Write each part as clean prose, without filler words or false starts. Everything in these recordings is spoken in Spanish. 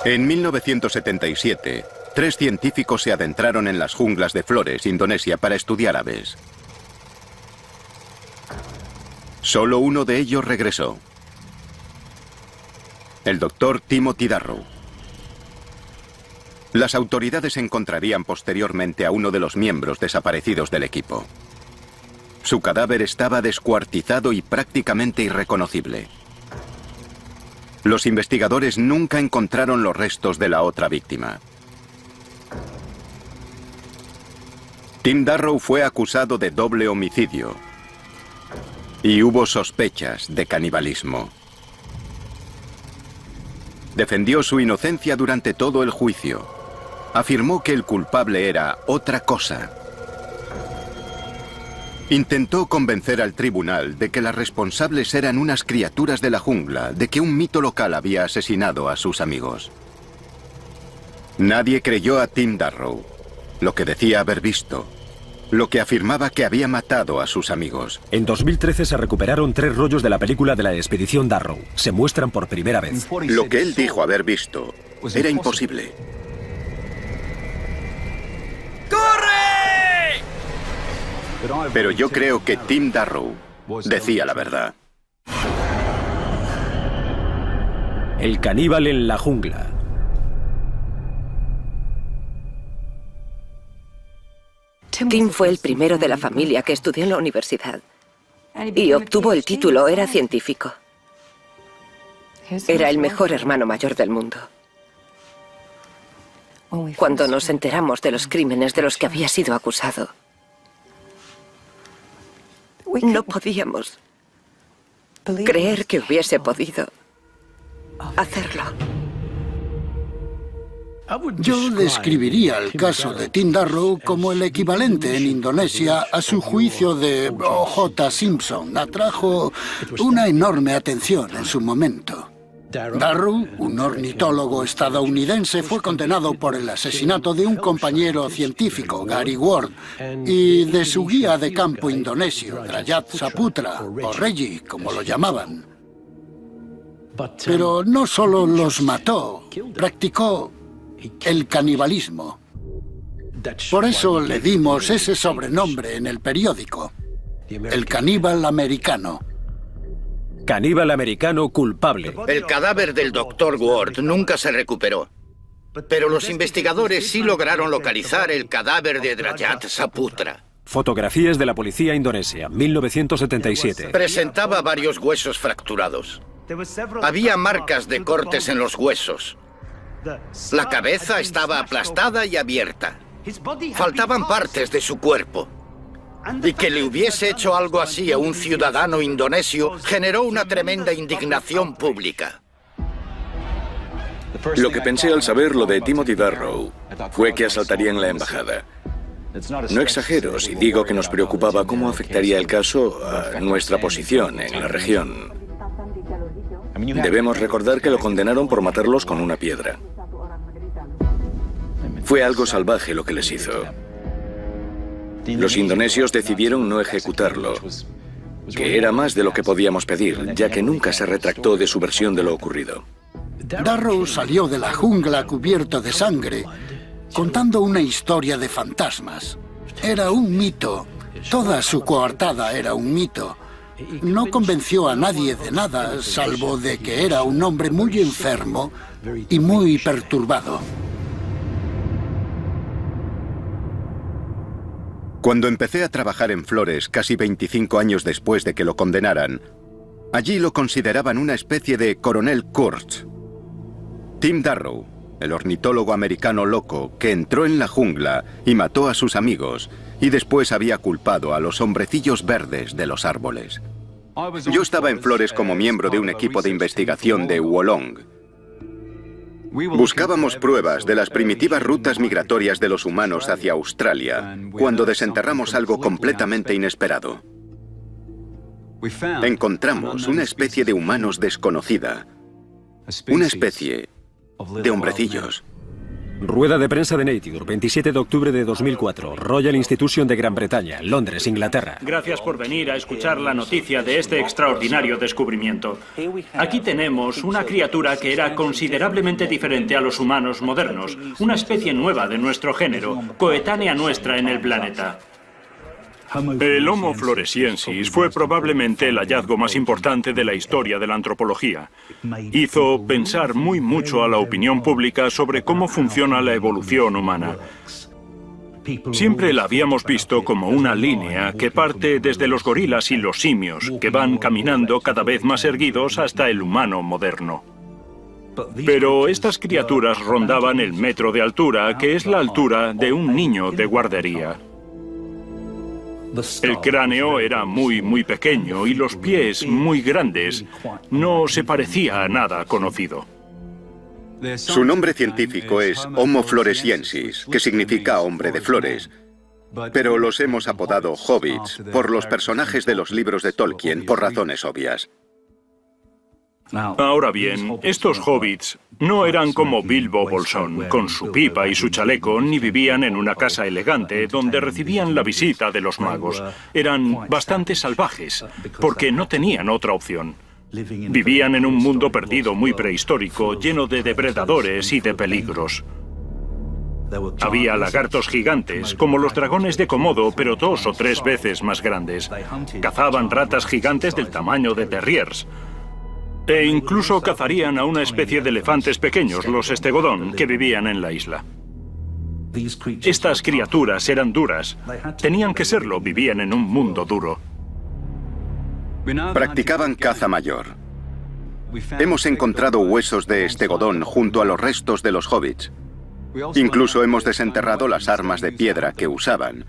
En 1977, 3 científicos se adentraron en las junglas de Flores, Indonesia, para estudiar aves. Solo uno de ellos regresó. El doctor Timothy Darrow. Las autoridades encontrarían posteriormente a uno de los miembros desaparecidos del equipo. Su cadáver estaba descuartizado y prácticamente irreconocible. Los investigadores nunca encontraron los restos de la otra víctima. Tim Darrow fue acusado de doble homicidio y hubo sospechas de canibalismo. Defendió su inocencia durante todo el juicio. Afirmó que el culpable era otra cosa. Intentó convencer al tribunal de que las responsables eran unas criaturas de la jungla, de que un mito local había asesinado a sus amigos. Nadie creyó a Tim Darrow, lo que decía haber visto, lo que afirmaba que había matado a sus amigos. En 2013 se recuperaron 3 rollos de la película de la expedición Darrow. Se muestran por primera vez. Lo que él dijo haber visto era imposible. Pero yo creo que Tim Darrow decía la verdad. El caníbal en la jungla. Tim fue el primero de la familia que estudió en la universidad y obtuvo el título, era científico. Era el mejor hermano mayor del mundo. Cuando nos enteramos de los crímenes de los que había sido acusado, no podíamos creer que hubiese podido hacerlo. Yo describiría el caso de Tim Darrow como el equivalente en Indonesia a su juicio de O.J. Simpson. Atrajo una enorme atención en su momento. Darrow, un ornitólogo estadounidense, fue condenado por el asesinato de un compañero científico, Gary Ward, y de su guía de campo indonesio, Drajat Saputra, o Reggie, como lo llamaban. Pero no solo los mató, practicó el canibalismo. Por eso le dimos ese sobrenombre en el periódico, el caníbal americano. Caníbal americano culpable. El cadáver del Dr. Ward nunca se recuperó. Pero los investigadores sí lograron localizar el cadáver de Drajat Saputra. Fotografías de la policía indonesia, 1977. Presentaba varios huesos fracturados. Había marcas de cortes en los huesos. La cabeza estaba aplastada y abierta. Faltaban partes de su cuerpo. Y que le hubiese hecho algo así a un ciudadano indonesio generó una tremenda indignación pública. Lo que pensé al saber lo de Timothy Darrow fue que asaltarían la embajada. No exagero si digo que nos preocupaba cómo afectaría el caso a nuestra posición en la región. Debemos recordar que lo condenaron por matarlos con una piedra. Fue algo salvaje lo que les hizo. Los indonesios decidieron no ejecutarlo, que era más de lo que podíamos pedir, ya que nunca se retractó de su versión de lo ocurrido. Darrow salió de la jungla cubierto de sangre, contando una historia de fantasmas. Era un mito. Toda su coartada era un mito. No convenció a nadie de nada, salvo de que era un hombre muy enfermo y muy perturbado. Cuando empecé a trabajar en Flores, casi 25 años después de que lo condenaran, allí lo consideraban una especie de coronel Kurtz. Tim Darrow, el ornitólogo americano loco que entró en la jungla y mató a sus amigos, y después había culpado a los hombrecillos verdes de los árboles. Yo estaba en Flores como miembro de un equipo de investigación de Wolong. Buscábamos pruebas de las primitivas rutas migratorias de los humanos hacia Australia cuando desenterramos algo completamente inesperado. Encontramos una especie de humanos desconocida, una especie de hombrecillos. Rueda de prensa de Nature, 27 de octubre de 2004, Royal Institution de Gran Bretaña, Londres, Inglaterra. Gracias por venir a escuchar la noticia de este extraordinario descubrimiento. Aquí tenemos una criatura que era considerablemente diferente a los humanos modernos, una especie nueva de nuestro género, coetánea nuestra en el planeta. El Homo floresiensis fue probablemente el hallazgo más importante de la historia de la antropología. Hizo pensar mucho a la opinión pública sobre cómo funciona la evolución humana. Siempre la habíamos visto como una línea que parte desde los gorilas y los simios, que van caminando cada vez más erguidos hasta el humano moderno. Pero estas criaturas rondaban el metro de altura, que es la altura de un niño de guardería. El cráneo era muy pequeño y los pies muy grandes. No se parecía a nada conocido. Su nombre científico es Homo floresiensis, que significa hombre de flores. Pero los hemos apodado hobbits por los personajes de los libros de Tolkien por razones obvias. Ahora bien, estos hobbits no eran como Bilbo Bolsón, con su pipa y su chaleco, ni vivían en una casa elegante donde recibían la visita de los magos. Eran bastante salvajes, porque no tenían otra opción. Vivían en un mundo perdido muy prehistórico, lleno de depredadores y de peligros. Había lagartos gigantes, como los dragones de Komodo, pero 2 o 3 veces más grandes. Cazaban ratas gigantes del tamaño de terriers. E incluso cazarían a una especie de elefantes pequeños, los estegodón, que vivían en la isla. Estas criaturas eran duras. Tenían que serlo, vivían en un mundo duro. Practicaban caza mayor. Hemos encontrado huesos de estegodón junto a los restos de los hobbits. Incluso hemos desenterrado las armas de piedra que usaban,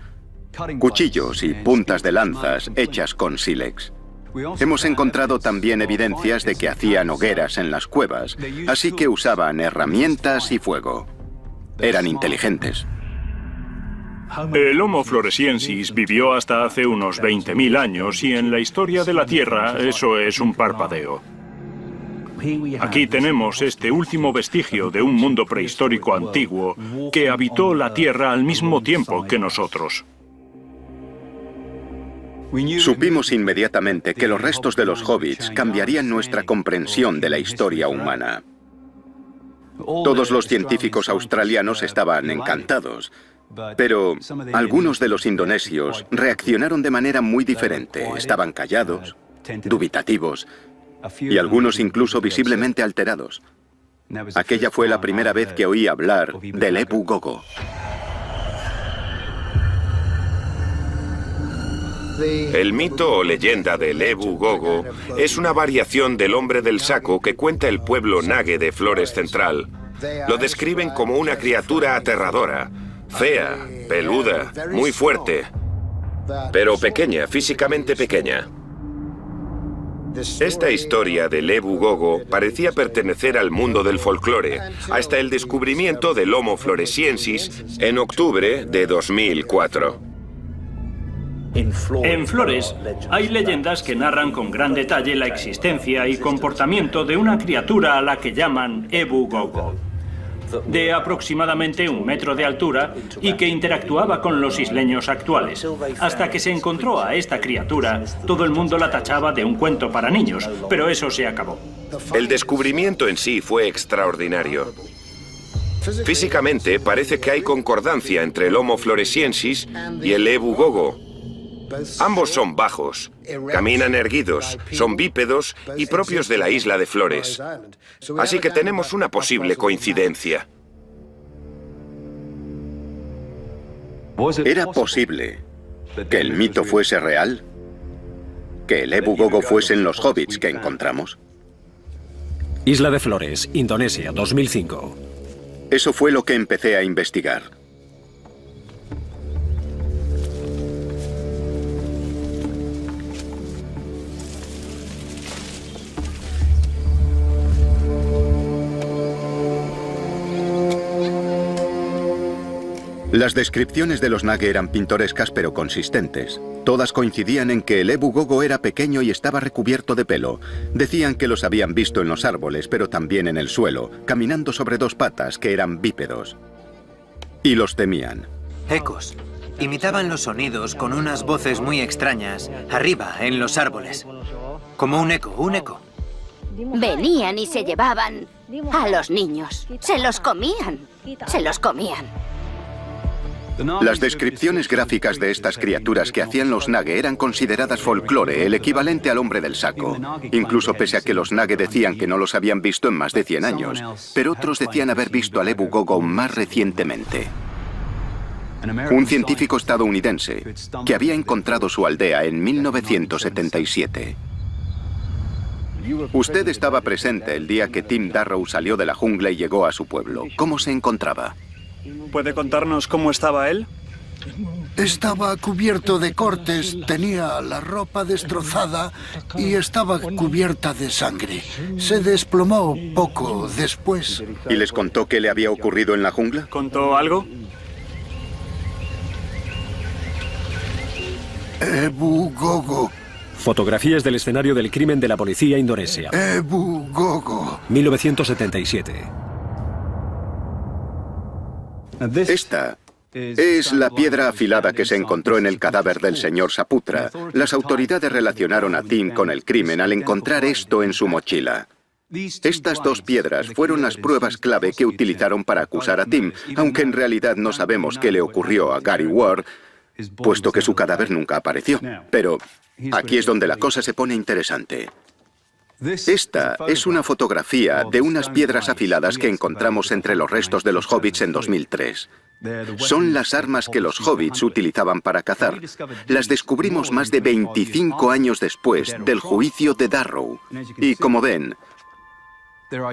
cuchillos y puntas de lanzas hechas con sílex. Hemos encontrado también evidencias de que hacían hogueras en las cuevas, así que usaban herramientas y fuego. Eran inteligentes. El Homo floresiensis vivió hasta hace unos 20.000 años y en la historia de la Tierra eso es un parpadeo. Aquí tenemos este último vestigio de un mundo prehistórico antiguo que habitó la Tierra al mismo tiempo que nosotros. Supimos inmediatamente que los restos de los hobbits cambiarían nuestra comprensión de la historia humana. Todos los científicos australianos estaban encantados, pero algunos de los indonesios reaccionaron de manera muy diferente. Estaban callados, dubitativos y algunos incluso visiblemente alterados. Aquella fue la primera vez que oí hablar del Ebu Gogo. El mito o leyenda del Ebu Gogo es una variación del hombre del saco que cuenta el pueblo Nage de Flores Central. Lo describen como una criatura aterradora, fea, peluda, muy fuerte, pero pequeña, físicamente pequeña. Esta historia del Ebu Gogo parecía pertenecer al mundo del folclore, hasta el descubrimiento del Homo floresiensis en octubre de 2004. En Flores hay leyendas que narran con gran detalle la existencia y comportamiento de una criatura a la que llaman Ebu Gogo, de aproximadamente 1 metro de altura y que interactuaba con los isleños actuales. Hasta que se encontró a esta criatura, todo el mundo la tachaba de un cuento para niños, pero eso se acabó. El descubrimiento en sí fue extraordinario. Físicamente parece que hay concordancia entre el Homo floresiensis y el Ebu Gogo. Ambos son bajos, caminan erguidos, son bípedos y propios de la isla de Flores. Así que tenemos una posible coincidencia. ¿Era posible que el mito fuese real? ¿Que el Ebu Gogo fuesen los hobbits que encontramos? Isla de Flores, Indonesia, 2005. Eso fue lo que empecé a investigar. Las descripciones de los Nage eran pintorescas pero consistentes. Todas coincidían en que el Ebu Gogo era pequeño y estaba recubierto de pelo. Decían que los habían visto en los árboles, pero también en el suelo, caminando sobre 2 patas que eran bípedos. y los temían. Ecos. Imitaban los sonidos con unas voces muy extrañas, arriba, en los árboles. Como un eco, un eco. Venían y se llevaban a los niños. Se los comían. Se los comían. Las descripciones gráficas de estas criaturas que hacían los Nage eran consideradas folclore, el equivalente al hombre del saco. Incluso pese a que los Nage decían que no los habían visto en más de 100 años. Pero otros decían haber visto al Ebu Gogo más recientemente. Un científico estadounidense que había encontrado su aldea en 1977. Usted estaba presente el día que Tim Darrow salió de la jungla y llegó a su pueblo. ¿Cómo se encontraba? ¿Puede contarnos cómo estaba él? Estaba cubierto de cortes, tenía la ropa destrozada y estaba cubierta de sangre. Se desplomó poco después. ¿Y les contó qué le había ocurrido en la jungla? ¿Contó algo? Ebu Gogo. Fotografías del escenario del crimen de la policía indonesia. Ebu Gogo. 1977. Esta es la piedra afilada que se encontró en el cadáver del señor Saputra. Las autoridades relacionaron a Tim con el crimen al encontrar esto en su mochila. Estas dos piedras fueron las pruebas clave que utilizaron para acusar a Tim, aunque en realidad no sabemos qué le ocurrió a Gary Ward, puesto que su cadáver nunca apareció. Pero aquí es donde la cosa se pone interesante. Esta es una fotografía de unas piedras afiladas que encontramos entre los restos de los hobbits en 2003. Son las armas que los hobbits utilizaban para cazar. Las descubrimos más de 25 años después del juicio de Darrow. Y como ven,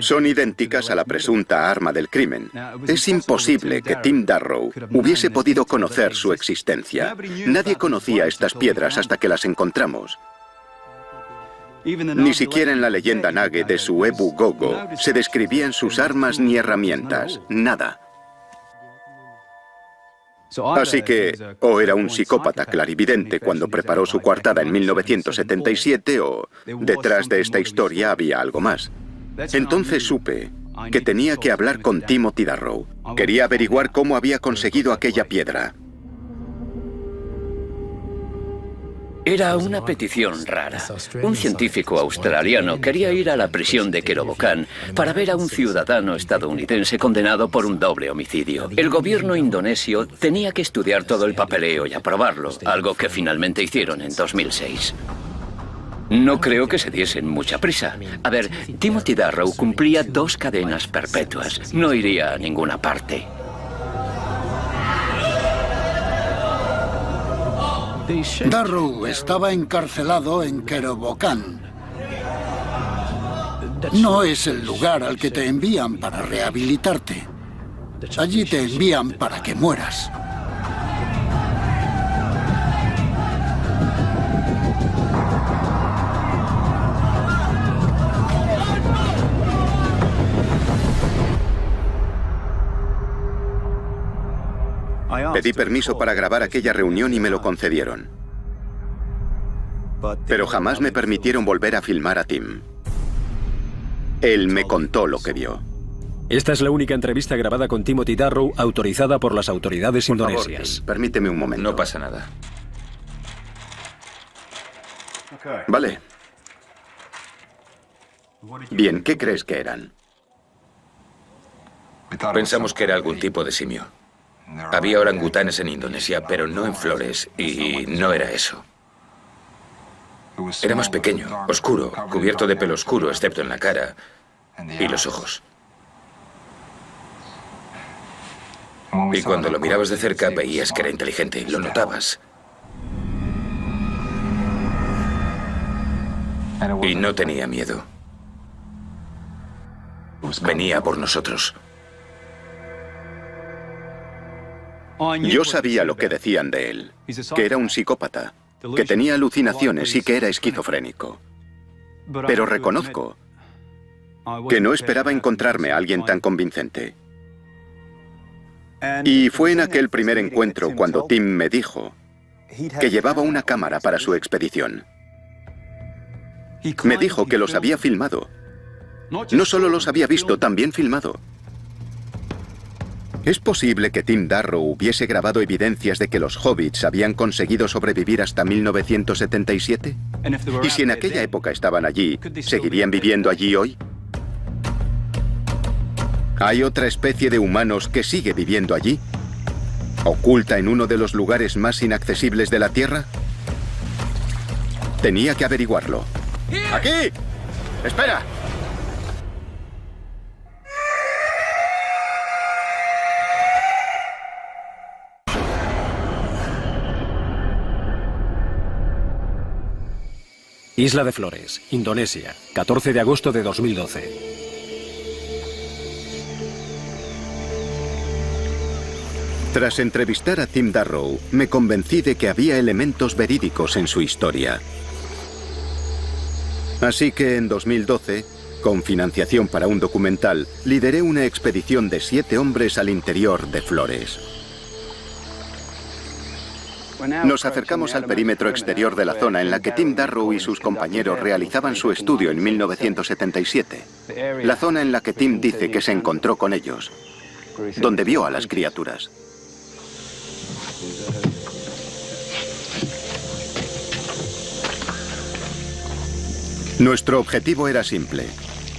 son idénticas a la presunta arma del crimen. Es imposible que Tim Darrow hubiese podido conocer su existencia. Nadie conocía estas piedras hasta que las encontramos. Ni siquiera en la leyenda Nage de su Ebu Gogo se describían sus armas ni herramientas, nada. Así que, o era un psicópata clarividente cuando preparó su coartada en 1977, o detrás de esta historia había algo más. Entonces supe que tenía que hablar con Timothy Darrow. Quería averiguar cómo había conseguido aquella piedra. Era una petición rara. Un científico australiano quería ir a la prisión de Kerobokan para ver a un ciudadano estadounidense condenado por un doble homicidio. El gobierno indonesio tenía que estudiar todo el papeleo y aprobarlo, algo que finalmente hicieron en 2006. No creo que se diesen mucha prisa. A ver, Timothy Darrow cumplía 2 cadenas perpetuas. No iría a ninguna parte. Darrow estaba encarcelado en Kerobokan. No es el lugar al que te envían para rehabilitarte. Allí te envían para que mueras. Pedí permiso para grabar aquella reunión y me lo concedieron. Pero jamás me permitieron volver a filmar a Tim. Él me contó lo que vio. Esta es la única entrevista grabada con Timothy Darrow autorizada por las autoridades indonesias. Por favor, permíteme un momento. No pasa nada. Vale. Bien, ¿qué crees que eran? Pensamos que era algún tipo de simio. Había orangutanes en Indonesia, pero no en Flores, y no era eso. Era más pequeño, oscuro, cubierto de pelo oscuro, excepto en la cara y los ojos. Y cuando lo mirabas de cerca, veías que era inteligente, lo notabas. Y no tenía miedo. Venía por nosotros. Yo sabía lo que decían de él, que era un psicópata, que tenía alucinaciones y que era esquizofrénico. Pero reconozco que no esperaba encontrarme a alguien tan convincente. Y fue en aquel primer encuentro cuando Tim me dijo que llevaba una cámara para su expedición. Me dijo que los había filmado. No solo los había visto, también filmado. ¿Es posible que Tim Darrow hubiese grabado evidencias de que los hobbits habían conseguido sobrevivir hasta 1977? ¿Y si en aquella época estaban allí, seguirían viviendo allí hoy? ¿Hay otra especie de humanos que sigue viviendo allí? ¿Oculta en uno de los lugares más inaccesibles de la Tierra? Tenía que averiguarlo. ¡Aquí! ¡Espera! Isla de Flores, Indonesia, 14 de agosto de 2012. Tras entrevistar a Tim Darrow, me convencí de que había elementos verídicos en su historia. Así que en 2012, con financiación para un documental, lideré una expedición de 7 hombres al interior de Flores. Nos acercamos al perímetro exterior de la zona en la que Tim Darrow y sus compañeros realizaban su estudio en 1977. La zona en la que Tim dice que se encontró con ellos, donde vio a las criaturas. Nuestro objetivo era simple: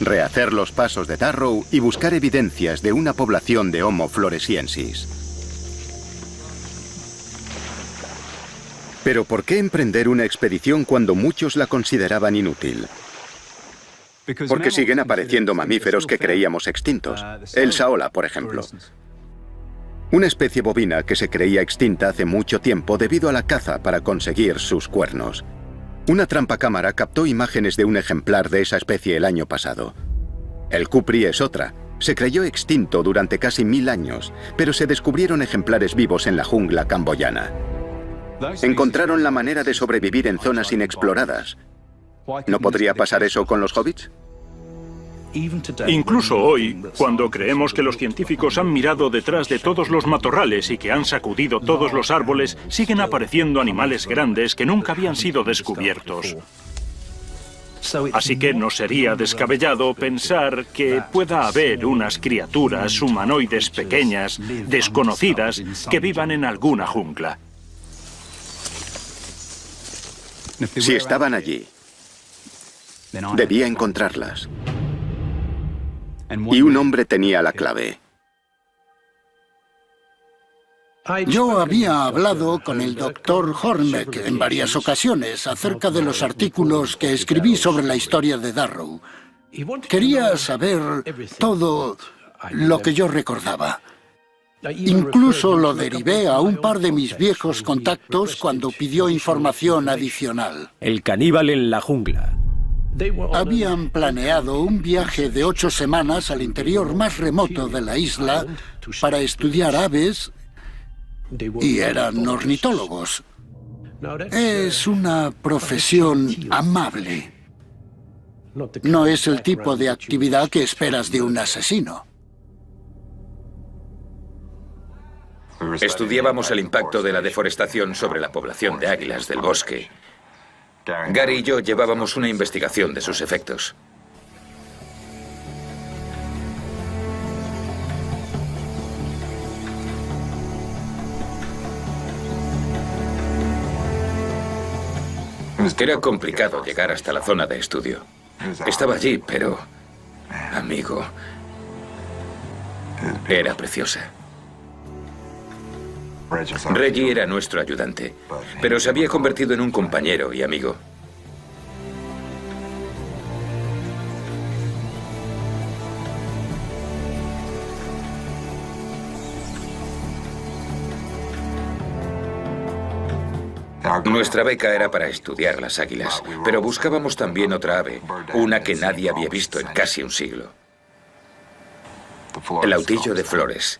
rehacer los pasos de Darrow y buscar evidencias de una población de Homo floresiensis. Pero ¿por qué emprender una expedición cuando muchos la consideraban inútil? Porque siguen apareciendo mamíferos que creíamos extintos. El saola, por ejemplo. Una especie bovina que se creía extinta hace mucho tiempo debido a la caza para conseguir sus cuernos. Una trampacámara captó imágenes de un ejemplar de esa especie el año pasado. El cupri es otra. Se creyó extinto durante casi 1000 años, pero se descubrieron ejemplares vivos en la jungla camboyana. Encontraron la manera de sobrevivir en zonas inexploradas. ¿No podría pasar eso con los hobbits? Incluso hoy, cuando creemos que los científicos han mirado detrás de todos los matorrales y que han sacudido todos los árboles, siguen apareciendo animales grandes que nunca habían sido descubiertos. Así que no sería descabellado pensar que pueda haber unas criaturas humanoides pequeñas, desconocidas, que vivan en alguna jungla. Si estaban allí, debía encontrarlas. Y un hombre tenía la clave. Yo había hablado con el Dr. Hornbeck en varias ocasiones acerca de los artículos que escribí sobre la historia de Darrow. Quería saber todo lo que yo recordaba. Incluso lo derivé a un par de mis viejos contactos cuando pidió información adicional. El caníbal en la jungla. Habían planeado un viaje de 8 semanas al interior más remoto de la isla para estudiar aves y eran ornitólogos. Es una profesión amable. No es el tipo de actividad que esperas de un asesino. Estudiábamos el impacto de la deforestación sobre la población de águilas del bosque. Gary y yo llevábamos una investigación de sus efectos. Era complicado llegar hasta la zona de estudio. Estaba allí, pero, amigo, era preciosa. Reggie era nuestro ayudante, pero se había convertido en un compañero y amigo. Nuestra beca era para estudiar las águilas, pero buscábamos también otra ave, una que nadie había visto en casi un siglo. El autillo de Flores.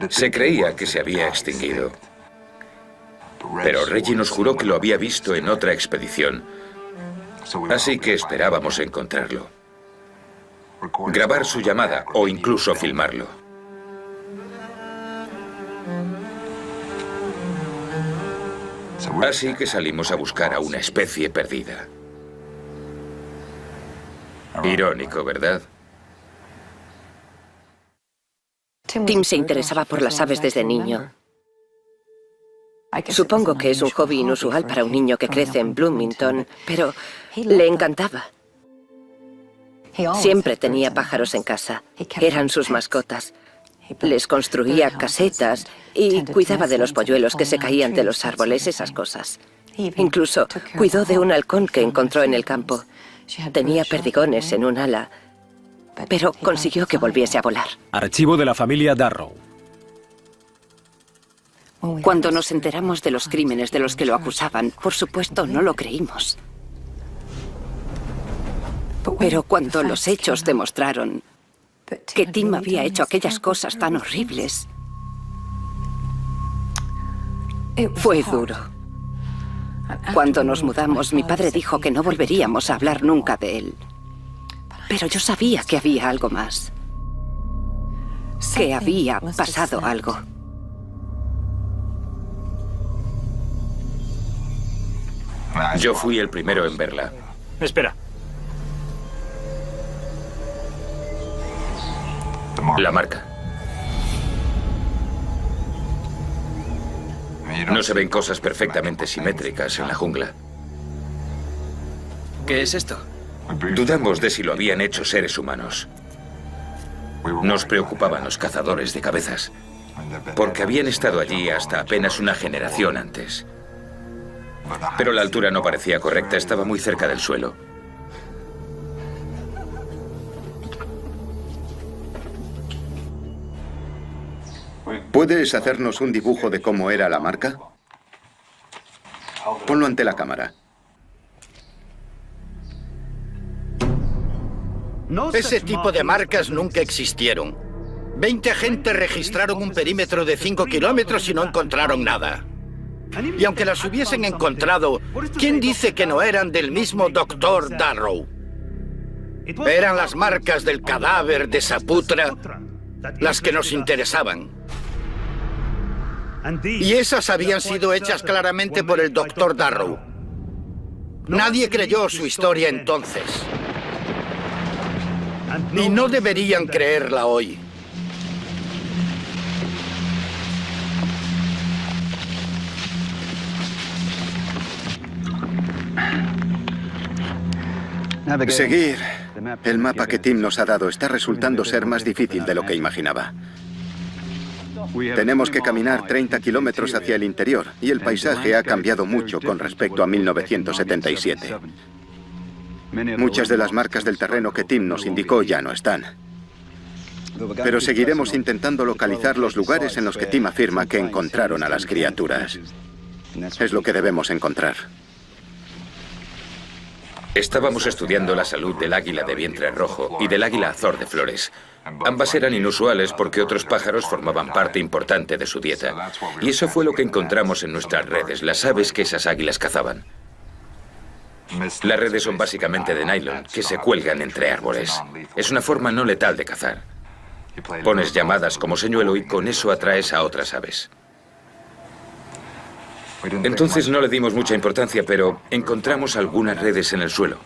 Se creía que se había extinguido, pero Reggie nos juró que lo había visto en otra expedición, así que esperábamos encontrarlo, grabar su llamada o incluso filmarlo. Así que salimos a buscar a una especie perdida. Irónico, ¿verdad? Tim se interesaba por las aves desde niño. Supongo que es un hobby inusual para un niño que crece en Bloomington, pero le encantaba. Siempre tenía pájaros en casa. Eran sus mascotas. Les construía casetas y cuidaba de los polluelos que se caían de los árboles, esas cosas. Incluso cuidó de un halcón que encontró en el campo. Tenía perdigones en un ala, pero consiguió que volviese a volar. Archivo de la familia Darrow. Cuando nos enteramos de los crímenes de los que lo acusaban, por supuesto no lo creímos. Pero cuando los hechos demostraron que Tim había hecho aquellas cosas tan horribles, fue duro. Cuando nos mudamos, mi padre dijo que no volveríamos a hablar nunca de él. Pero yo sabía que había algo más. Que había pasado algo. Yo fui el primero en verla. Espera. La marca. No se ven cosas perfectamente simétricas en la jungla. ¿Qué es esto? Dudamos de si lo habían hecho seres humanos. Nos preocupaban los cazadores de cabezas, porque habían estado allí hasta apenas una generación antes. Pero la altura no parecía correcta, estaba muy cerca del suelo. ¿Puedes hacernos un dibujo de cómo era la marca? Ponlo ante la cámara. Ese tipo de marcas nunca existieron. 20 agentes registraron un perímetro de 5 kilómetros y no encontraron nada. Y aunque las hubiesen encontrado, ¿quién dice que no eran del mismo Dr. Darrow? Eran las marcas del cadáver de Saputra las que nos interesaban. Y esas habían sido hechas claramente por el Dr. Darrow. Nadie creyó su historia entonces. Y no deberían creerla hoy. Seguir el mapa que Tim nos ha dado está resultando ser más difícil de lo que imaginaba. Tenemos que caminar 30 kilómetros hacia el interior y el paisaje ha cambiado mucho con respecto a 1977. Muchas de las marcas del terreno que Tim nos indicó ya no están. Pero seguiremos intentando localizar los lugares en los que Tim afirma que encontraron a las criaturas. Es lo que debemos encontrar. Estábamos estudiando la salud del águila de vientre rojo y del águila azor de flores. Ambas eran inusuales porque otros pájaros formaban parte importante de su dieta. Y eso fue lo que encontramos en nuestras redes, las aves que esas águilas cazaban. Las redes son básicamente de nylon, que se cuelgan entre árboles. Es una forma no letal de cazar. Pones llamadas como señuelo y con eso atraes a otras aves. Entonces no le dimos mucha importancia, pero encontramos algunas redes en el suelo.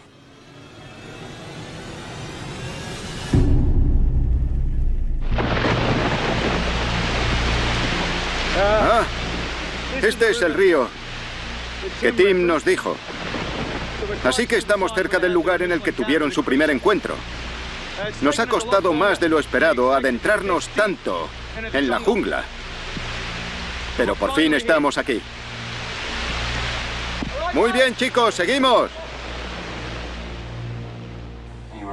Ah, este es el río que Tim nos dijo. Así que estamos cerca del lugar en el que tuvieron su primer encuentro. Nos ha costado más de lo esperado adentrarnos tanto en la jungla. Pero por fin estamos aquí. Muy bien, chicos, seguimos.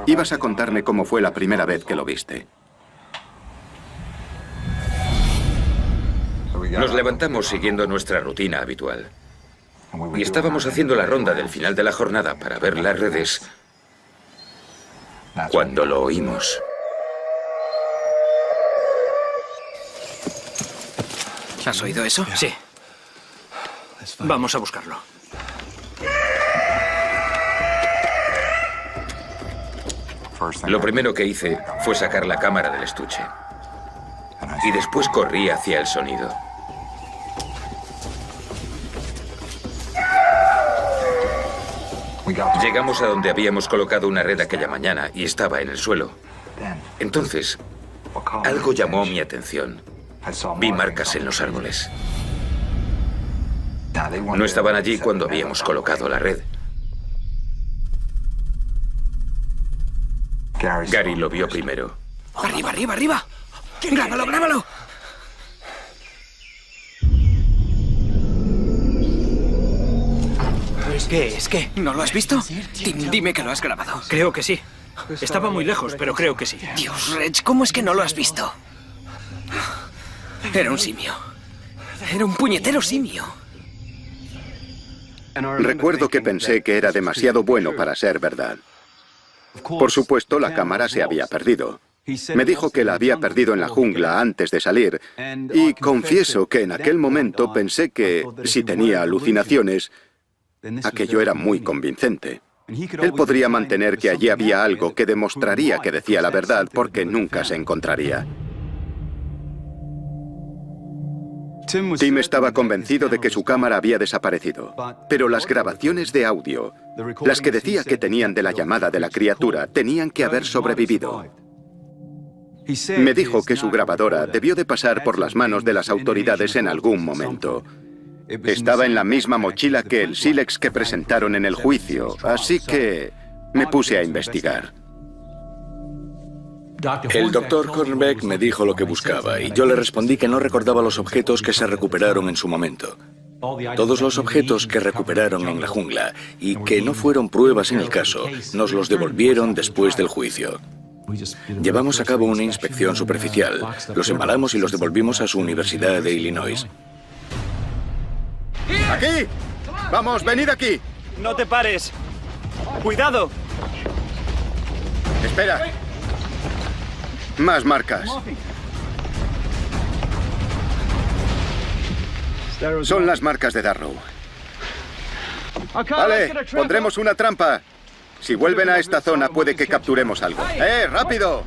Ibas a contarme cómo fue la primera vez que lo viste. Nos levantamos siguiendo nuestra rutina habitual. Y estábamos haciendo la ronda del final de la jornada para ver las redes cuando lo oímos. ¿Has oído eso? Sí. Vamos a buscarlo. Lo primero que hice fue sacar la cámara del estuche. Y después corrí hacia el sonido. Llegamos a donde habíamos colocado una red aquella mañana y estaba en el suelo. Entonces, Algo llamó mi atención. Vi marcas en los árboles. No estaban allí cuando habíamos colocado la red. Gary lo vio primero. ¡Arriba, arriba, arriba! ¡Grábalo, grábalo! ¿Qué es? ¿Qué? ¿No lo has visto? Tim, dime que lo has grabado. Creo que sí. Estaba muy lejos, pero creo que sí. Dios, Reg, ¿cómo es que no lo has visto? Era un simio. Era un puñetero simio. Recuerdo que pensé que era demasiado bueno para ser verdad. Por supuesto, la cámara se había perdido. Me dijo que la había perdido en la jungla antes de salir, y confieso que en aquel momento pensé que, si tenía alucinaciones, aquello era muy convincente. Él podría mantener que allí había algo que demostraría que decía la verdad porque nunca se encontraría. Tim estaba convencido de que su cámara había desaparecido, pero las grabaciones de audio, las que decía que tenían de la llamada de la criatura, tenían que haber sobrevivido. Me dijo que su grabadora debió de pasar por las manos de las autoridades en algún momento. Estaba en la misma mochila que el sílex que presentaron en el juicio, así que me puse a investigar. El doctor Hornbeck me dijo lo que buscaba y yo le respondí que no recordaba los objetos que se recuperaron en su momento. Todos los objetos que recuperaron en la jungla y que no fueron pruebas en el caso, nos los devolvieron después del juicio. Llevamos a cabo una inspección superficial, los embalamos y los devolvimos a su Universidad de Illinois. ¡Aquí! ¡Vamos, venid aquí! ¡No te pares! ¡Cuidado! ¡Espera! Más marcas. Son las marcas de Darrow. Vale, pondremos una trampa. Si vuelven a esta zona puede que capturemos algo. ¡Rápido!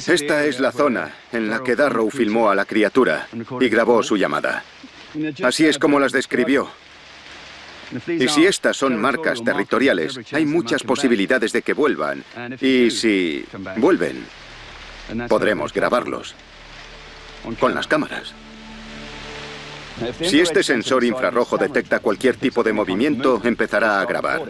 Esta es la zona en la que Darrow filmó a la criatura y grabó su llamada. Así es como las describió. Y si estas son marcas territoriales, hay muchas posibilidades de que vuelvan. Y si vuelven, podremos grabarlos con las cámaras. Si este sensor infrarrojo detecta cualquier tipo de movimiento, empezará a grabar.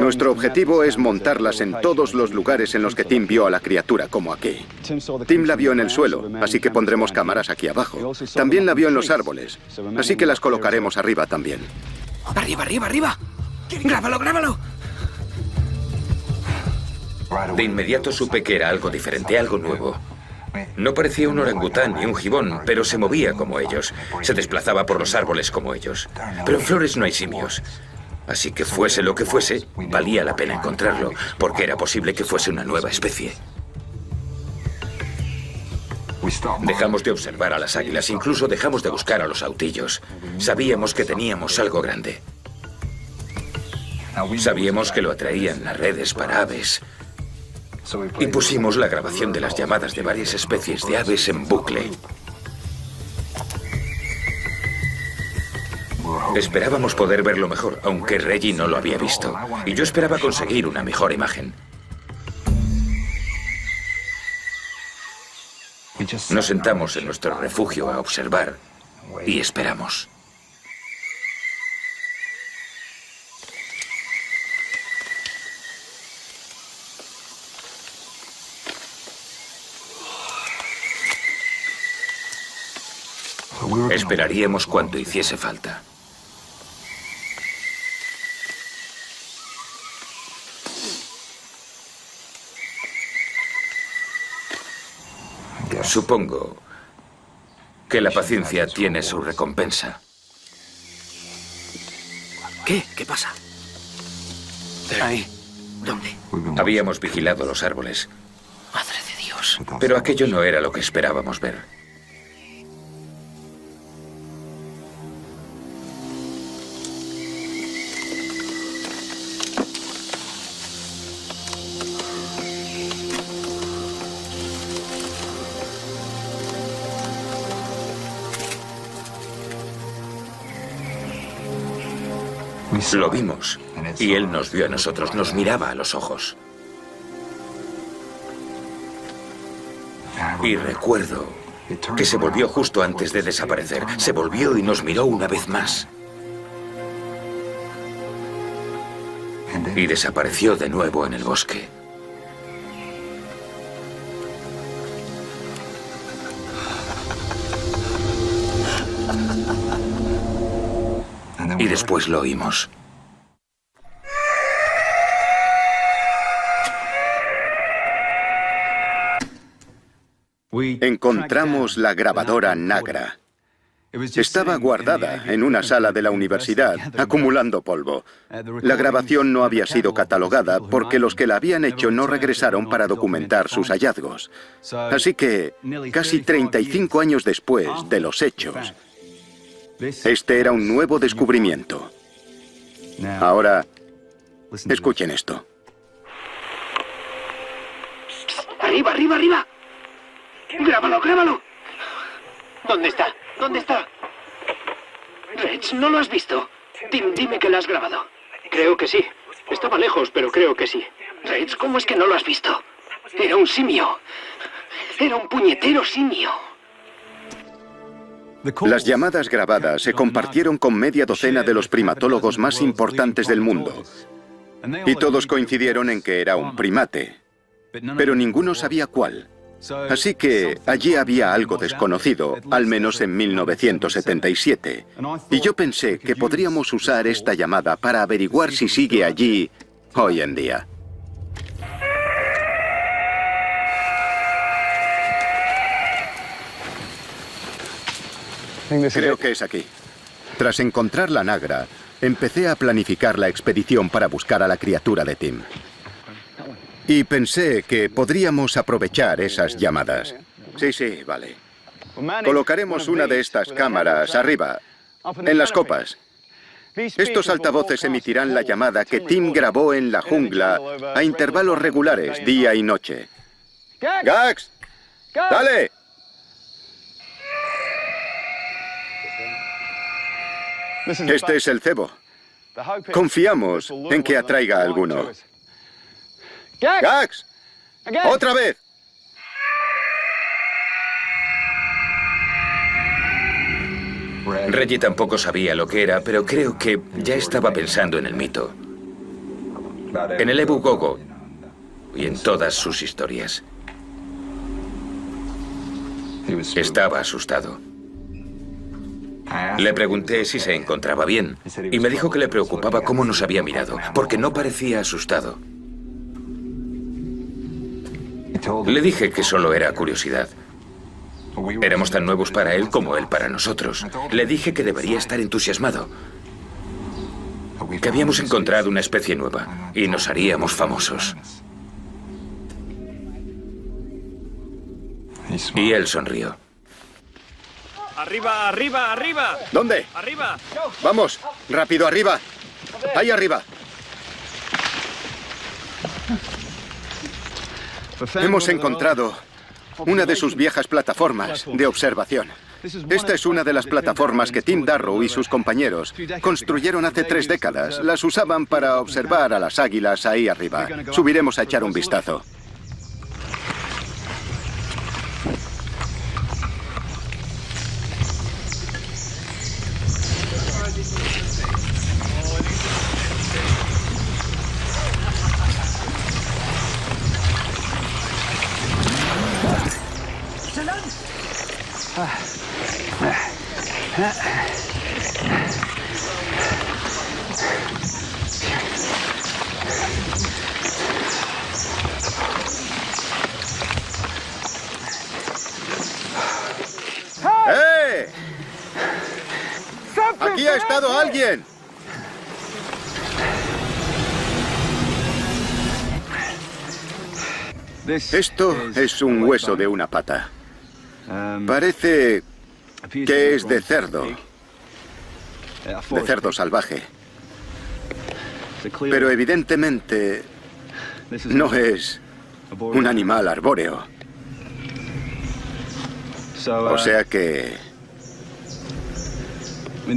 Nuestro objetivo es montarlas en todos los lugares en los que Tim vio a la criatura, como aquí. Tim la vio en el suelo, así que pondremos cámaras aquí abajo. También la vio en los árboles, así que las colocaremos arriba también. ¡Arriba, arriba, arriba! ¡Grábalo, grábalo! De inmediato supe que era algo diferente, algo nuevo. No parecía un orangután ni un gibón, pero se movía como ellos. Se desplazaba por los árboles como ellos. Pero en Flores no hay simios. Así que fuese lo que fuese, valía la pena encontrarlo, porque era posible que fuese una nueva especie. Dejamos de observar a las águilas, incluso dejamos de buscar a los autillos. Sabíamos que teníamos algo grande. Sabíamos que lo atraían las redes para aves. Y pusimos la grabación de las llamadas de varias especies de aves en bucle. Esperábamos poder verlo mejor, aunque Reggie no lo había visto. Y yo esperaba conseguir una mejor imagen. Nos sentamos en nuestro refugio a observar y esperamos. Esperaríamos cuanto hiciese falta. Supongo que la paciencia tiene su recompensa. ¿Qué? ¿Qué pasa? Ahí. ¿Dónde? Habíamos vigilado los árboles. Madre de Dios. Pero aquello no era lo que esperábamos ver. Lo vimos. Y él nos vio a nosotros, nos miraba a los ojos. Y recuerdo que se volvió justo antes de desaparecer. Se volvió y nos miró una vez más. Y desapareció de nuevo en el bosque. Y después lo oímos. Encontramos la grabadora Nagra. Estaba guardada en una sala de la universidad, acumulando polvo. La grabación no había sido catalogada porque los que la habían hecho no regresaron para documentar sus hallazgos. Así que, casi 35 años después de los hechos, este era un nuevo descubrimiento. Ahora, escuchen esto. ¡Arriba, arriba, arriba! ¡Grábalo, grábalo! ¿Dónde está? ¿Dónde está? Reg, ¿no lo has visto? Tim, dime que lo has grabado. Creo que sí. Estaba lejos, pero creo que sí. Reg, ¿cómo es que no lo has visto? Era un simio. Era un puñetero simio. Las llamadas grabadas se compartieron con media docena de los primatólogos más importantes del mundo. Y todos coincidieron en que era un primate. Pero ninguno sabía cuál. Así que allí había algo desconocido, al menos en 1977. Y yo pensé que podríamos usar esta llamada para averiguar si sigue allí hoy en día. Creo que es aquí. Tras encontrar la Nagra, empecé a planificar la expedición para buscar a la criatura de Tim. Y pensé que podríamos aprovechar esas llamadas. Sí, vale. Colocaremos una de estas cámaras arriba, en las copas. Estos altavoces emitirán la llamada que Tim grabó en la jungla a intervalos regulares, día y noche. ¡Gax! ¡Dale! Este es el cebo. Confiamos en que atraiga a alguno. ¡Gax! ¡Otra vez! Reggie tampoco sabía lo que era, pero creo que ya estaba pensando en el mito. En el Ebu Gogo y en todas sus historias. Estaba asustado. Le pregunté si se encontraba bien y me dijo que le preocupaba cómo nos había mirado, porque no parecía asustado. Le dije que solo era curiosidad. Éramos tan nuevos para él como él para nosotros. Le dije que debería estar entusiasmado, que habíamos encontrado una especie nueva y nos haríamos famosos. Y él sonrió. ¡Arriba, arriba, arriba! ¿Dónde? ¡Arriba! ¡Vamos! ¡Rápido, arriba! ¡Ahí arriba! Hemos encontrado una de sus viejas plataformas de observación. Esta es una de las plataformas que Tim Darrow y sus compañeros construyeron hace 3 décadas. Las usaban para observar a las águilas ahí arriba. Subiremos a echar un vistazo. ¡Eh! ¡Aquí ha estado alguien! Esto es un hueso de una pata. Parece que es de cerdo salvaje. Pero evidentemente no es un animal arbóreo. O sea que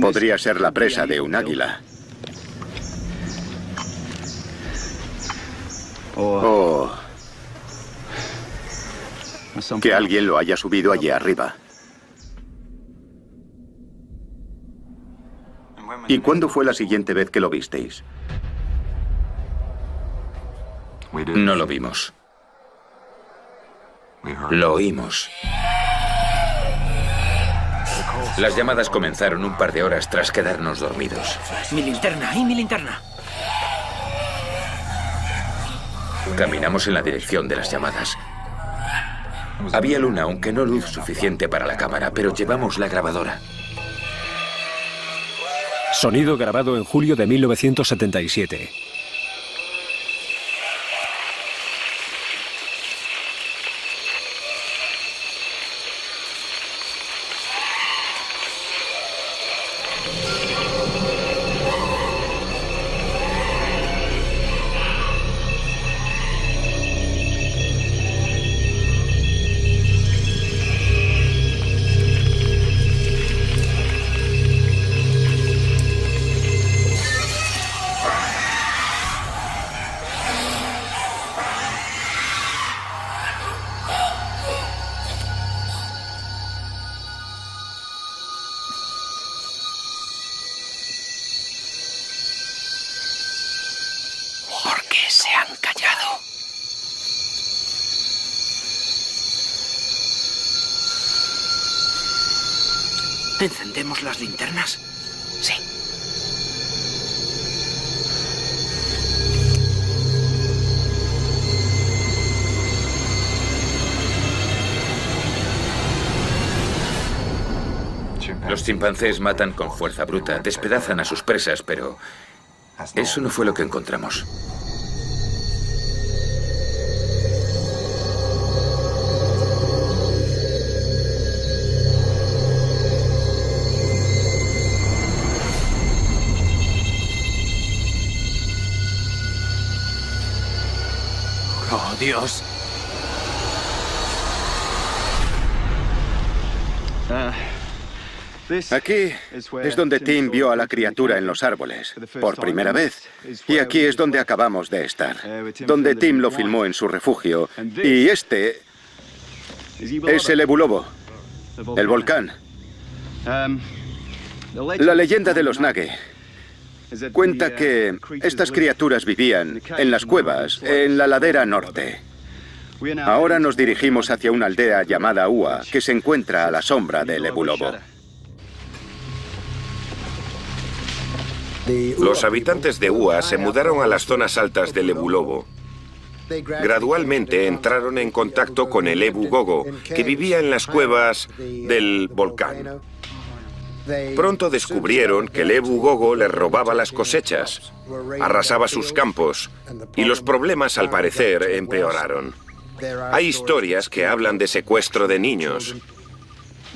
podría ser la presa de un águila. O que alguien lo haya subido allí arriba. ¿Y cuándo fue la siguiente vez que lo visteis? No lo vimos. Lo oímos. Las llamadas comenzaron un par de horas tras quedarnos dormidos. Mi linterna, ¡ay, mi linterna! Caminamos en la dirección de las llamadas. Había luna, aunque no luz suficiente para la cámara, pero llevamos la grabadora. Sonido grabado en julio de 1977. ¿Por qué se han callado? ¿Encendemos las linternas? Sí. Los chimpancés matan con fuerza bruta, despedazan a sus presas, pero eso no fue lo que encontramos. ¡Oh, Dios! Aquí es donde Tim vio a la criatura en los árboles, por primera vez. Y aquí es donde acabamos de estar, donde Tim lo filmó en su refugio. Y este es el Ebulobo, el volcán. La leyenda de los Nage cuenta que estas criaturas vivían en las cuevas, en la ladera norte. Ahora nos dirigimos hacia una aldea llamada Ua, que se encuentra a la sombra del Ebulobo. Los habitantes de Ua se mudaron a las zonas altas del Ebulobo. Gradualmente entraron en contacto con el Ebu Gogo, que vivía en las cuevas del volcán. Pronto descubrieron que el Ebu Gogo les robaba las cosechas, arrasaba sus campos, y los problemas al parecer empeoraron. Hay historias que hablan de secuestro de niños.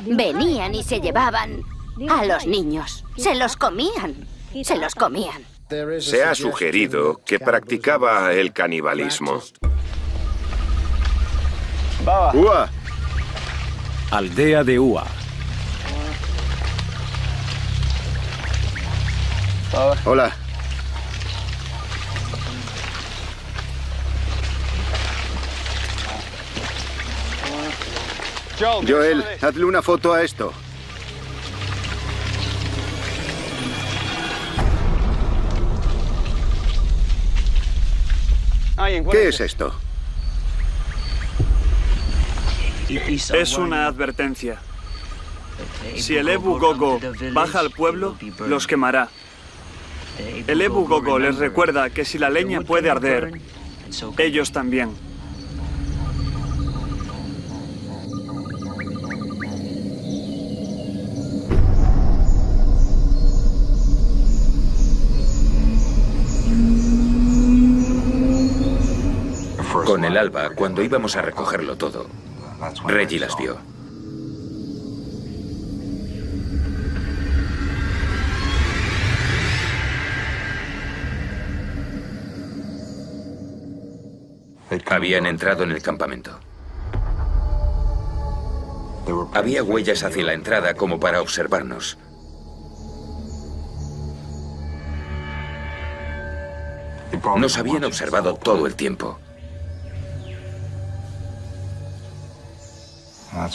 Venían y se llevaban a los niños. Se los comían. Se los comían. Se ha sugerido que practicaba el canibalismo. ¡Ua! Aldea de Ua. Hola. Joel, hazle una foto a esto. ¿Qué es esto? Es una advertencia. Si el Ebu Gogo baja al pueblo, los quemará. El Ebu Gogo les recuerda que si la leña puede arder, ellos también. Con el alba, cuando íbamos a recogerlo todo, Reggie las vio. Habían entrado en el campamento. Había huellas hacia la entrada como para observarnos. Nos habían observado todo el tiempo.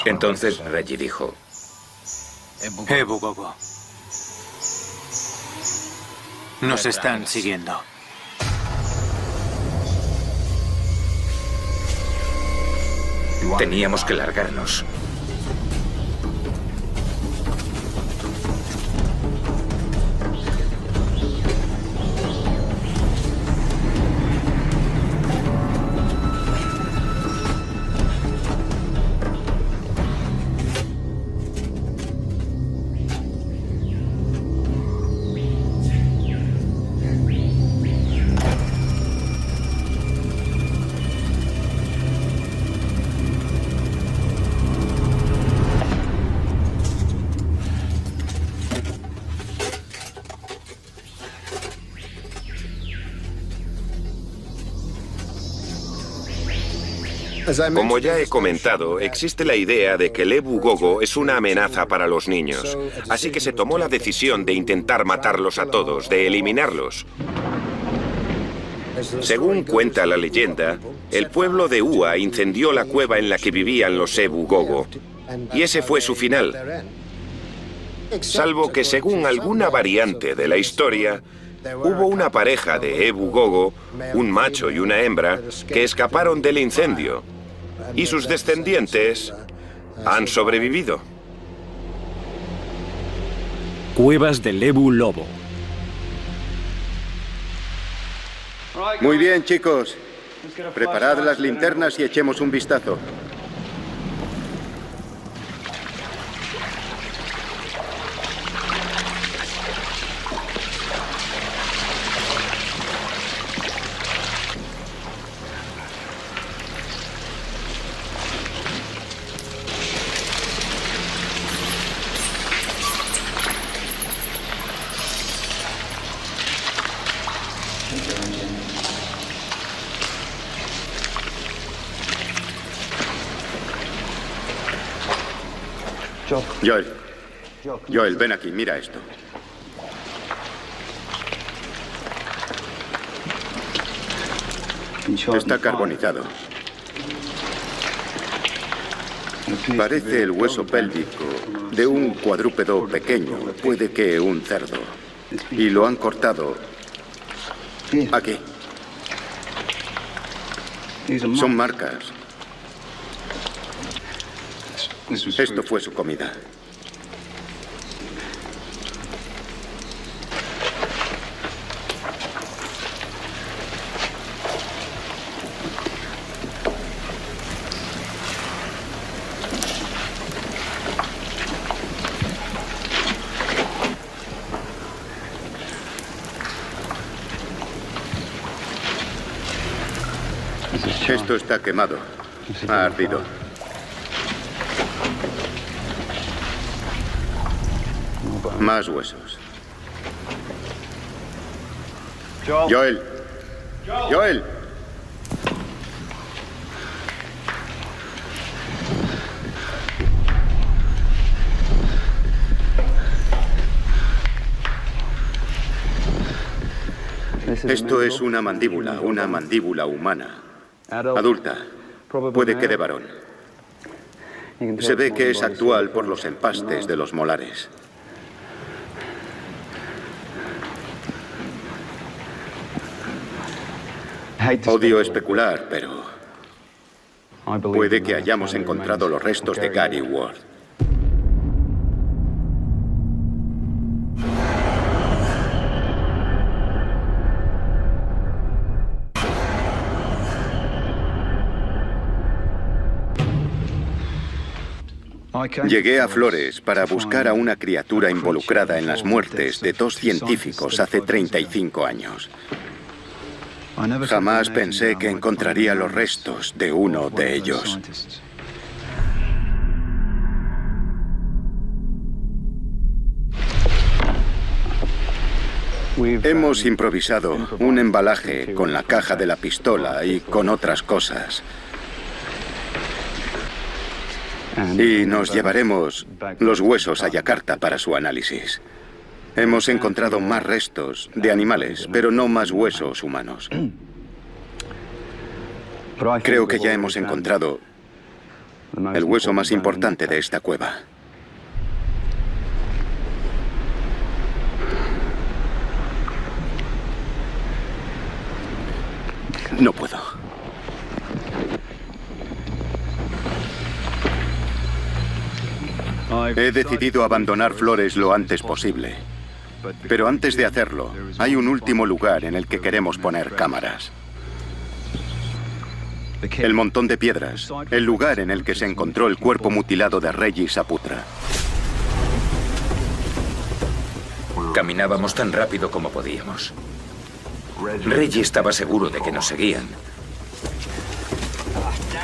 Entonces Reggie dijo: Ebu Gogo. Nos están siguiendo. Teníamos que largarnos. Como ya he comentado, existe la idea de que el Ebu Gogo es una amenaza para los niños, así que se tomó la decisión de intentar matarlos a todos, de eliminarlos. Según cuenta la leyenda, el pueblo de Ua incendió la cueva en la que vivían los Ebu Gogo, y ese fue su final. Salvo que según alguna variante de la historia, hubo una pareja de Ebu Gogo, un macho y una hembra, que escaparon del incendio, y sus descendientes han sobrevivido. Cuevas del Ebu Lobo. Muy bien, chicos. Preparad las linternas y echemos un vistazo. Joel, ven aquí, mira esto. Está carbonizado. Parece el hueso pélvico de un cuadrúpedo pequeño, puede que un cerdo. Y lo han cortado aquí. Son marcas. Esto fue su comida. Esto está quemado. Ha ardido. Más huesos. Joel. Joel. Esto es una mandíbula humana. Adulta. Puede que de varón. Se ve que es actual por los empastes de los molares. Odio especular, pero puede que hayamos encontrado los restos de Gary Ward. Llegué a Flores para buscar a una criatura involucrada en las muertes de 2 científicos hace 35 años. Jamás pensé que encontraría los restos de uno de ellos. Hemos improvisado un embalaje con la caja de la pistola y con otras cosas. Y nos llevaremos los huesos a Yakarta para su análisis. Hemos encontrado más restos de animales, pero no más huesos humanos. Creo que ya hemos encontrado el hueso más importante de esta cueva. No puedo. He decidido abandonar Flores lo antes posible. Pero antes de hacerlo, hay un último lugar en el que queremos poner cámaras. El montón de piedras, el lugar en el que se encontró el cuerpo mutilado de Reggie Saputra. Caminábamos tan rápido como podíamos. Reggie estaba seguro de que nos seguían.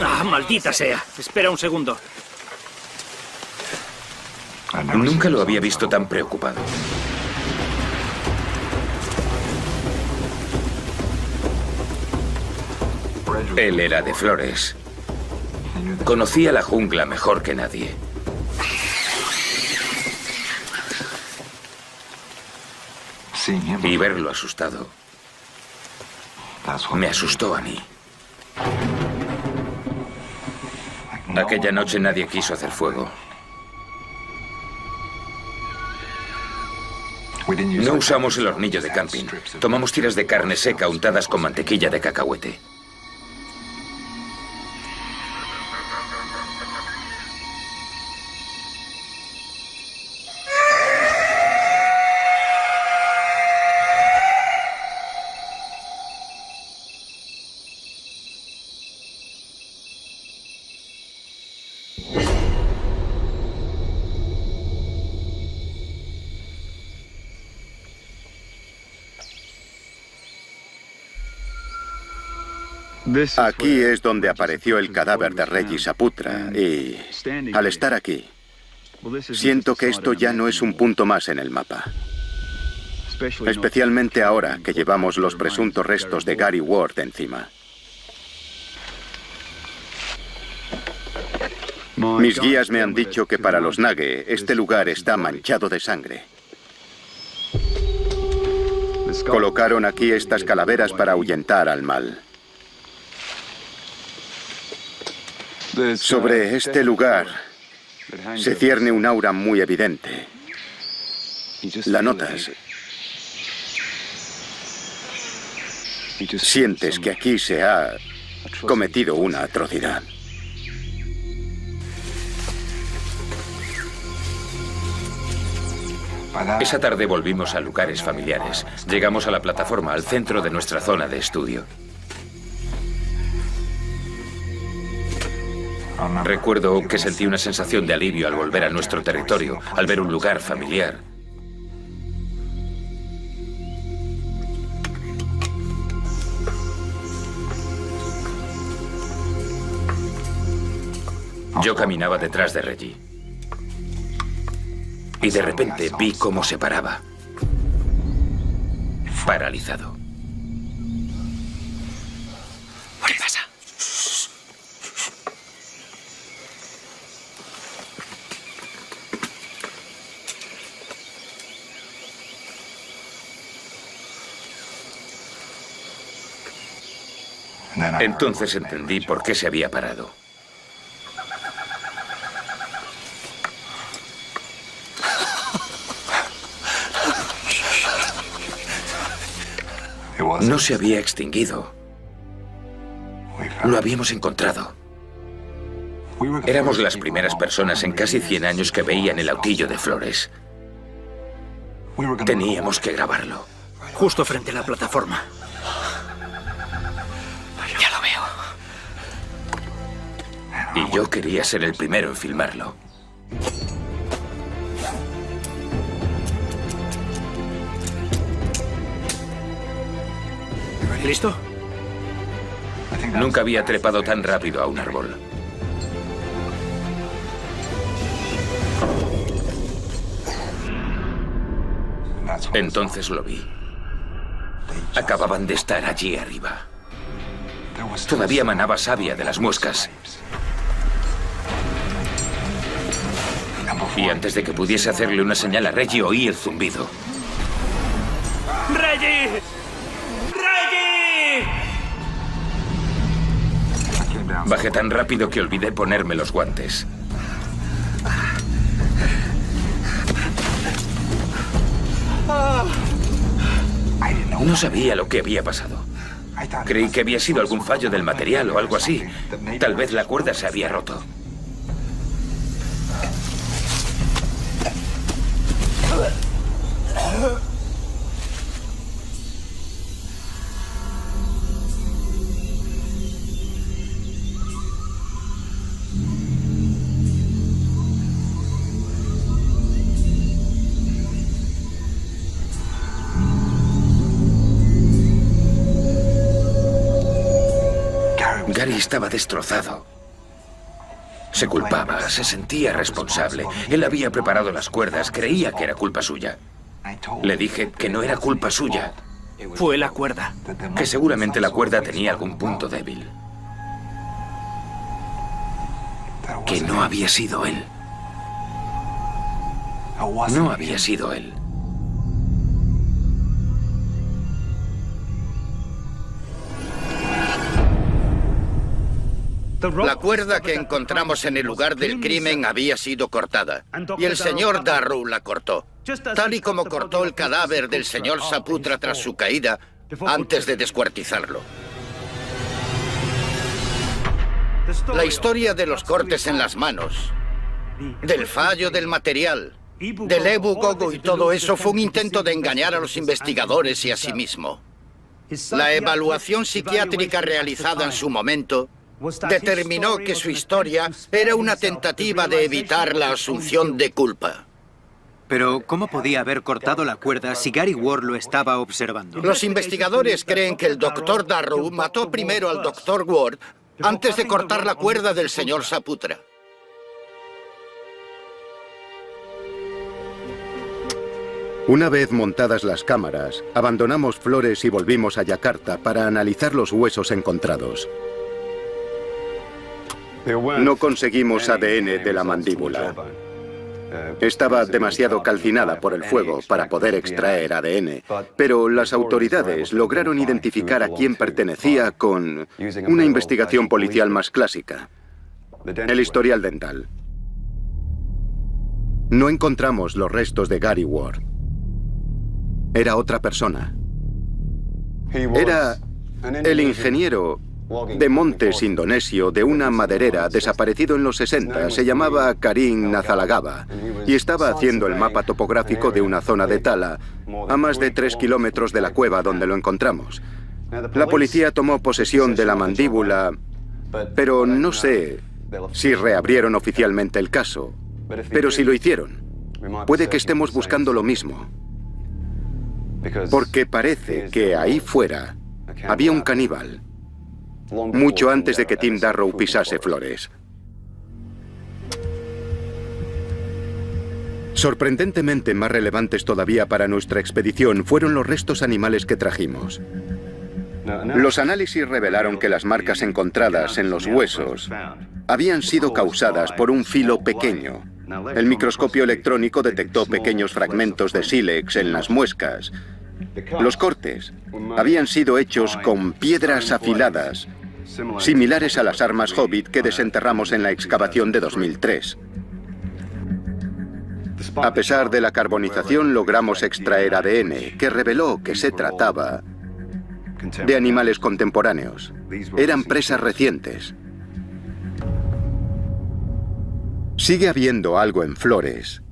¡Ah, maldita sea! Espera un segundo. Nunca lo había visto tan preocupado. Él era de Flores. Conocía la jungla mejor que nadie. Y verlo asustado me asustó a mí. Aquella noche nadie quiso hacer fuego. No usamos el hornillo de camping. Tomamos tiras de carne seca untadas con mantequilla de cacahuete. Aquí es donde apareció el cadáver de Reggie Saputra y, al estar aquí, siento que esto ya no es un punto más en el mapa. Especialmente ahora que llevamos los presuntos restos de Gary Ward encima. Mis guías me han dicho que para los Nage este lugar está manchado de sangre. Colocaron aquí estas calaveras para ahuyentar al mal. Sobre este lugar se cierne un aura muy evidente. La notas. Sientes que aquí se ha cometido una atrocidad. Esa tarde volvimos a lugares familiares. Llegamos a la plataforma, al centro de nuestra zona de estudio. Recuerdo que sentí una sensación de alivio al volver a nuestro territorio, al ver un lugar familiar. Yo caminaba detrás de Reggie. Y de repente vi cómo se paraba. Paralizado. ¿Qué pasa? Entonces entendí por qué se había parado. No se había extinguido. Lo habíamos encontrado. Éramos las primeras personas en casi 100 años que veían el autillo de Flores. Teníamos que grabarlo. Justo frente a la plataforma. Ya lo veo. Y yo quería ser el primero en filmarlo. ¿Listo? Nunca había trepado tan rápido a un árbol. Entonces lo vi. Acababan de estar allí arriba. Todavía manaba savia de las muescas. Y antes de que pudiese hacerle una señal a Reggie, oí el zumbido. ¡Reggie! ¡Reggie! Bajé tan rápido que olvidé ponerme los guantes. No sabía lo que había pasado. Creí que había sido algún fallo del material o algo así. Tal vez la cuerda se había roto. Gary estaba destrozado. Se culpaba, se sentía responsable. Él había preparado las cuerdas, creía que era culpa suya. Le dije que no era culpa suya. Fue la cuerda. Que seguramente la cuerda tenía algún punto débil. Que no había sido él. No había sido él. La cuerda que encontramos en el lugar del crimen había sido cortada, y el señor Darrow la cortó, tal y como cortó el cadáver del señor Saputra tras su caída, antes de descuartizarlo. La historia de los cortes en las manos, del fallo del material, del Ebu Gogo y todo eso fue un intento de engañar a los investigadores y a sí mismo. La evaluación psiquiátrica realizada en su momento determinó que su historia era una tentativa de evitar la asunción de culpa. Pero, ¿cómo podía haber cortado la cuerda si Gary Ward lo estaba observando? Los investigadores creen que el Dr. Darrow mató primero al Dr. Ward antes de cortar la cuerda del señor Saputra. Una vez montadas las cámaras, abandonamos Flores y volvimos a Yakarta para analizar los huesos encontrados. No conseguimos ADN de la mandíbula. Estaba demasiado calcinada por el fuego para poder extraer ADN, pero las autoridades lograron identificar a quién pertenecía con una investigación policial más clásica: el historial dental. No encontramos los restos de Gary Ward. Era otra persona. Era el ingeniero de montes indonesio de una maderera desaparecido en los 60. Se llamaba Karim Nazalagaba y estaba haciendo el mapa topográfico de una zona de tala a más de 3 kilómetros de la cueva donde lo encontramos. La policía tomó posesión de la mandíbula, pero no sé si reabrieron oficialmente el caso. Pero si lo hicieron, puede que estemos buscando lo mismo. Porque parece que ahí fuera había un caníbal, mucho antes de que Tim Darrow pisase Flores. Sorprendentemente más relevantes todavía para nuestra expedición fueron los restos animales que trajimos. Los análisis revelaron que las marcas encontradas en los huesos habían sido causadas por un filo pequeño. El microscopio electrónico detectó pequeños fragmentos de sílex en las muescas. Los cortes habían sido hechos con piedras afiladas, similares a las armas Hobbit que desenterramos en la excavación de 2003. A pesar de la carbonización, logramos extraer ADN, que reveló que se trataba de animales contemporáneos. Eran presas recientes. Sigue habiendo algo en Flores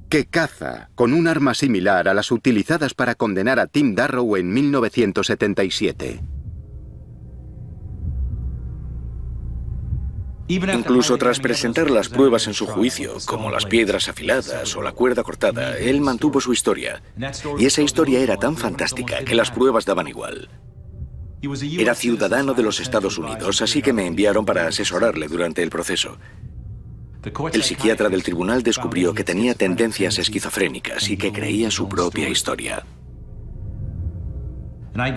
que caza con un arma similar a las utilizadas para condenar a Tim Darrow en 1977. Incluso tras presentar las pruebas en su juicio, como las piedras afiladas o la cuerda cortada, él mantuvo su historia. Y esa historia era tan fantástica que las pruebas daban igual. Era ciudadano de los Estados Unidos, así que me enviaron para asesorarle durante el proceso. El psiquiatra del tribunal descubrió que tenía tendencias esquizofrénicas y que creía su propia historia.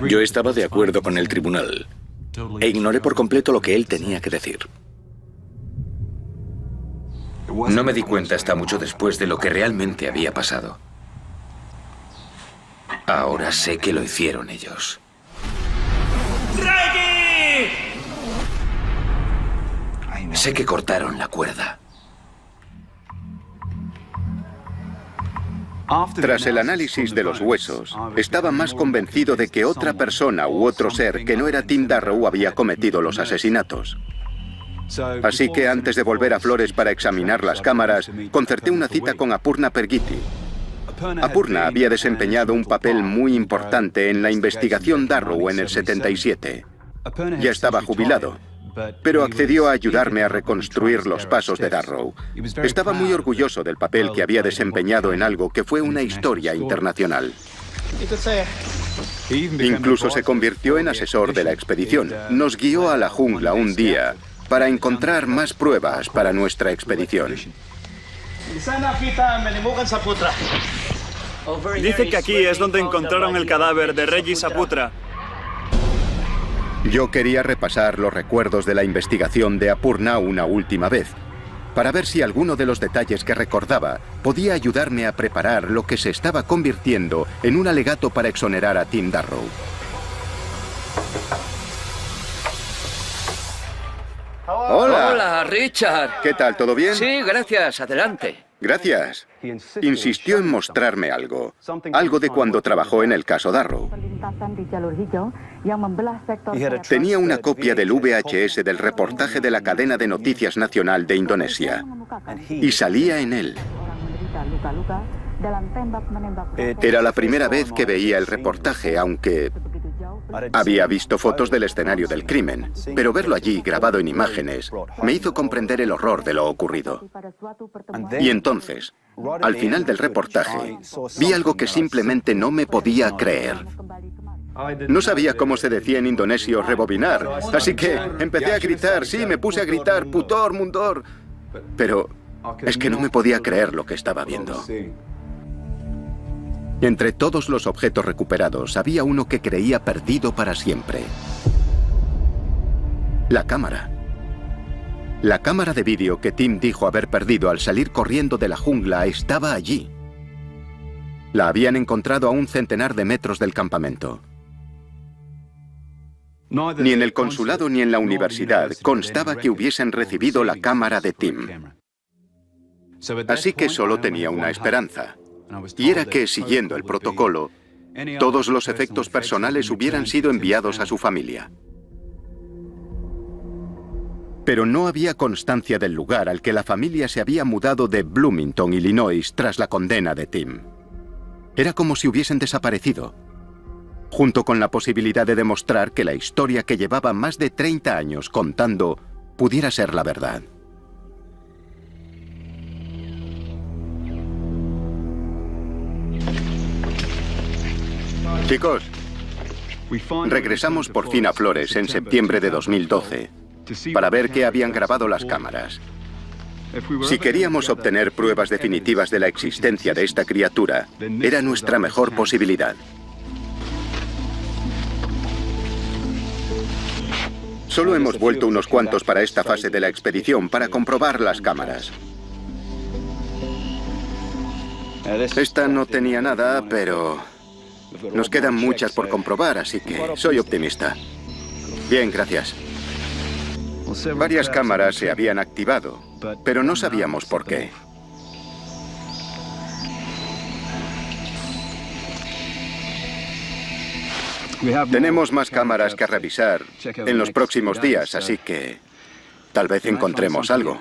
Yo estaba de acuerdo con el tribunal e ignoré por completo lo que él tenía que decir. No me di cuenta hasta mucho después de lo que realmente había pasado. Ahora sé que lo hicieron ellos. Sé que cortaron la cuerda. Tras el análisis de los huesos, estaba más convencido de que otra persona u otro ser que no era Tim Darrow había cometido los asesinatos. Así que antes de volver a Flores para examinar las cámaras, concerté una cita con Apurna Pergiti. Apurna había desempeñado un papel muy importante en la investigación Darrow en el 77. Ya estaba jubilado, pero accedió a ayudarme a reconstruir los pasos de Darrow. Estaba muy orgulloso del papel que había desempeñado en algo que fue una historia internacional. Incluso se convirtió en asesor de la expedición. Nos guió a la jungla un día para encontrar más pruebas para nuestra expedición. Dice que aquí es donde encontraron el cadáver de Reggie Saputra. Yo quería repasar los recuerdos de la investigación de Apurna una última vez, para ver si alguno de los detalles que recordaba podía ayudarme a preparar lo que se estaba convirtiendo en un alegato para exonerar a Tim Darrow. Hola. Hola, Richard. ¿Qué tal? ¿Todo bien? Sí, gracias. Adelante. Gracias. Insistió en mostrarme algo. Algo de cuando trabajó en el caso Darrow. Tenía una copia del VHS del reportaje de la cadena de noticias nacional de Indonesia. Y salía en él. Era la primera vez que veía el reportaje, aunque había visto fotos del escenario del crimen, pero verlo allí grabado en imágenes me hizo comprender el horror de lo ocurrido. Y entonces, al final del reportaje, vi algo que simplemente no me podía creer. No sabía cómo se decía en indonesio rebobinar, así que empecé a gritar, sí, me puse a gritar, putor, mundor. Pero es que no me podía creer lo que estaba viendo. Entre todos los objetos recuperados, había uno que creía perdido para siempre. La cámara. La cámara de vídeo que Tim dijo haber perdido al salir corriendo de la jungla estaba allí. La habían encontrado a un centenar de metros del campamento. Ni en el consulado ni en la universidad constaba que hubiesen recibido la cámara de Tim. Así que solo tenía una esperanza. Y era que, siguiendo el protocolo, todos los efectos personales hubieran sido enviados a su familia. Pero no había constancia del lugar al que la familia se había mudado de Bloomington, Illinois, tras la condena de Tim. Era como si hubiesen desaparecido, junto con la posibilidad de demostrar que la historia que llevaba más de 30 años contando pudiera ser la verdad. Chicos, regresamos por fin a Flores en septiembre de 2012 para ver qué habían grabado las cámaras. Si queríamos obtener pruebas definitivas de la existencia de esta criatura, era nuestra mejor posibilidad. Solo hemos vuelto unos cuantos para esta fase de la expedición para comprobar las cámaras. Esta no tenía nada, pero nos quedan muchas por comprobar, así que soy optimista. Bien, gracias. Varias cámaras se habían activado, pero no sabíamos por qué. Tenemos más cámaras que revisar en los próximos días, así que tal vez encontremos algo.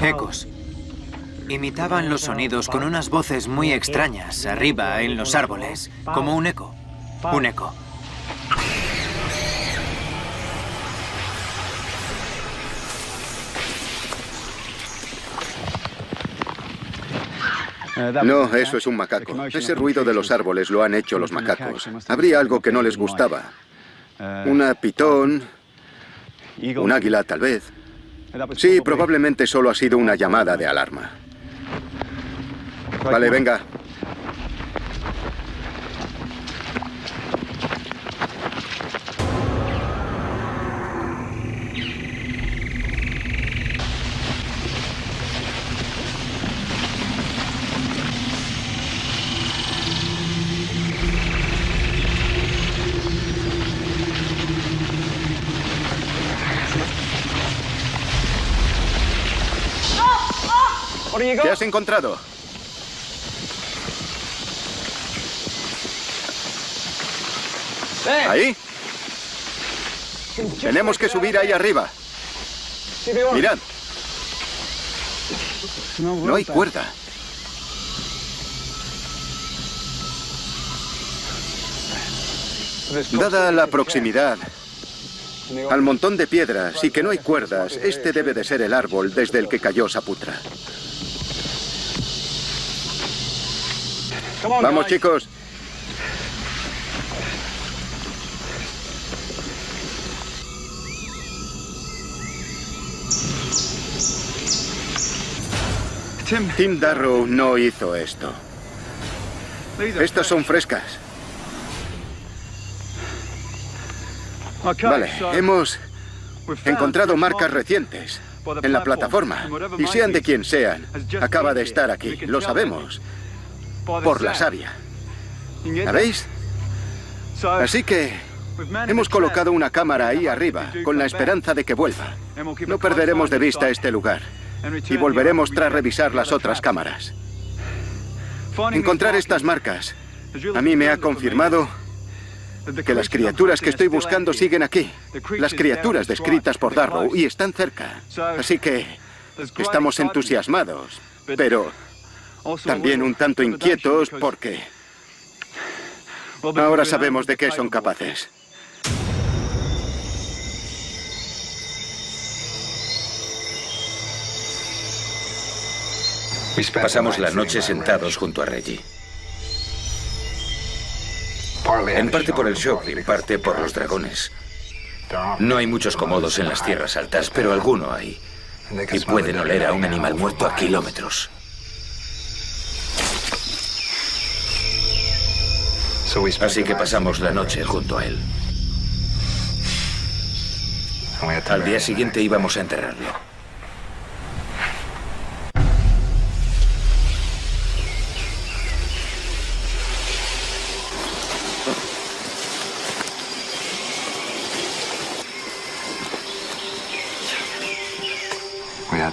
Ecos. Imitaban los sonidos con unas voces muy extrañas, arriba, en los árboles, como un eco. Un eco. No, eso es un macaco. Ese ruido de los árboles lo han hecho los macacos. Habría algo que no les gustaba. Una pitón, un águila tal vez. Sí, probablemente solo ha sido una llamada de alarma. Vale, venga. ¿Qué has encontrado? ¿Ahí? Tenemos que subir ahí arriba. Mirad. No hay cuerda. Dada la proximidad al montón de piedras y que no hay cuerdas, este debe de ser el árbol desde el que cayó Saputra. Vamos, chicos. Tim Darrow no hizo esto. Estas son frescas. Vale, hemos encontrado marcas recientes en la plataforma. Y sean de quien sean, acaba de estar aquí. Lo sabemos. Por la savia. ¿Sabéis? Así que hemos colocado una cámara ahí arriba, con la esperanza de que vuelva. No perderemos de vista este lugar. Y volveremos tras revisar las otras cámaras. Encontrar estas marcas a mí me ha confirmado que las criaturas que estoy buscando siguen aquí. Las criaturas descritas por Darrow y están cerca. Así que estamos entusiasmados, pero también un tanto inquietos porque ahora sabemos de qué son capaces. Pasamos la noche sentados junto a Reggie. En parte por el shock y en parte por los dragones. No hay muchos cómodos en las tierras altas, pero alguno hay. Y pueden oler a un animal muerto a kilómetros. Así que pasamos la noche junto a él. Al día siguiente íbamos a enterrarlo.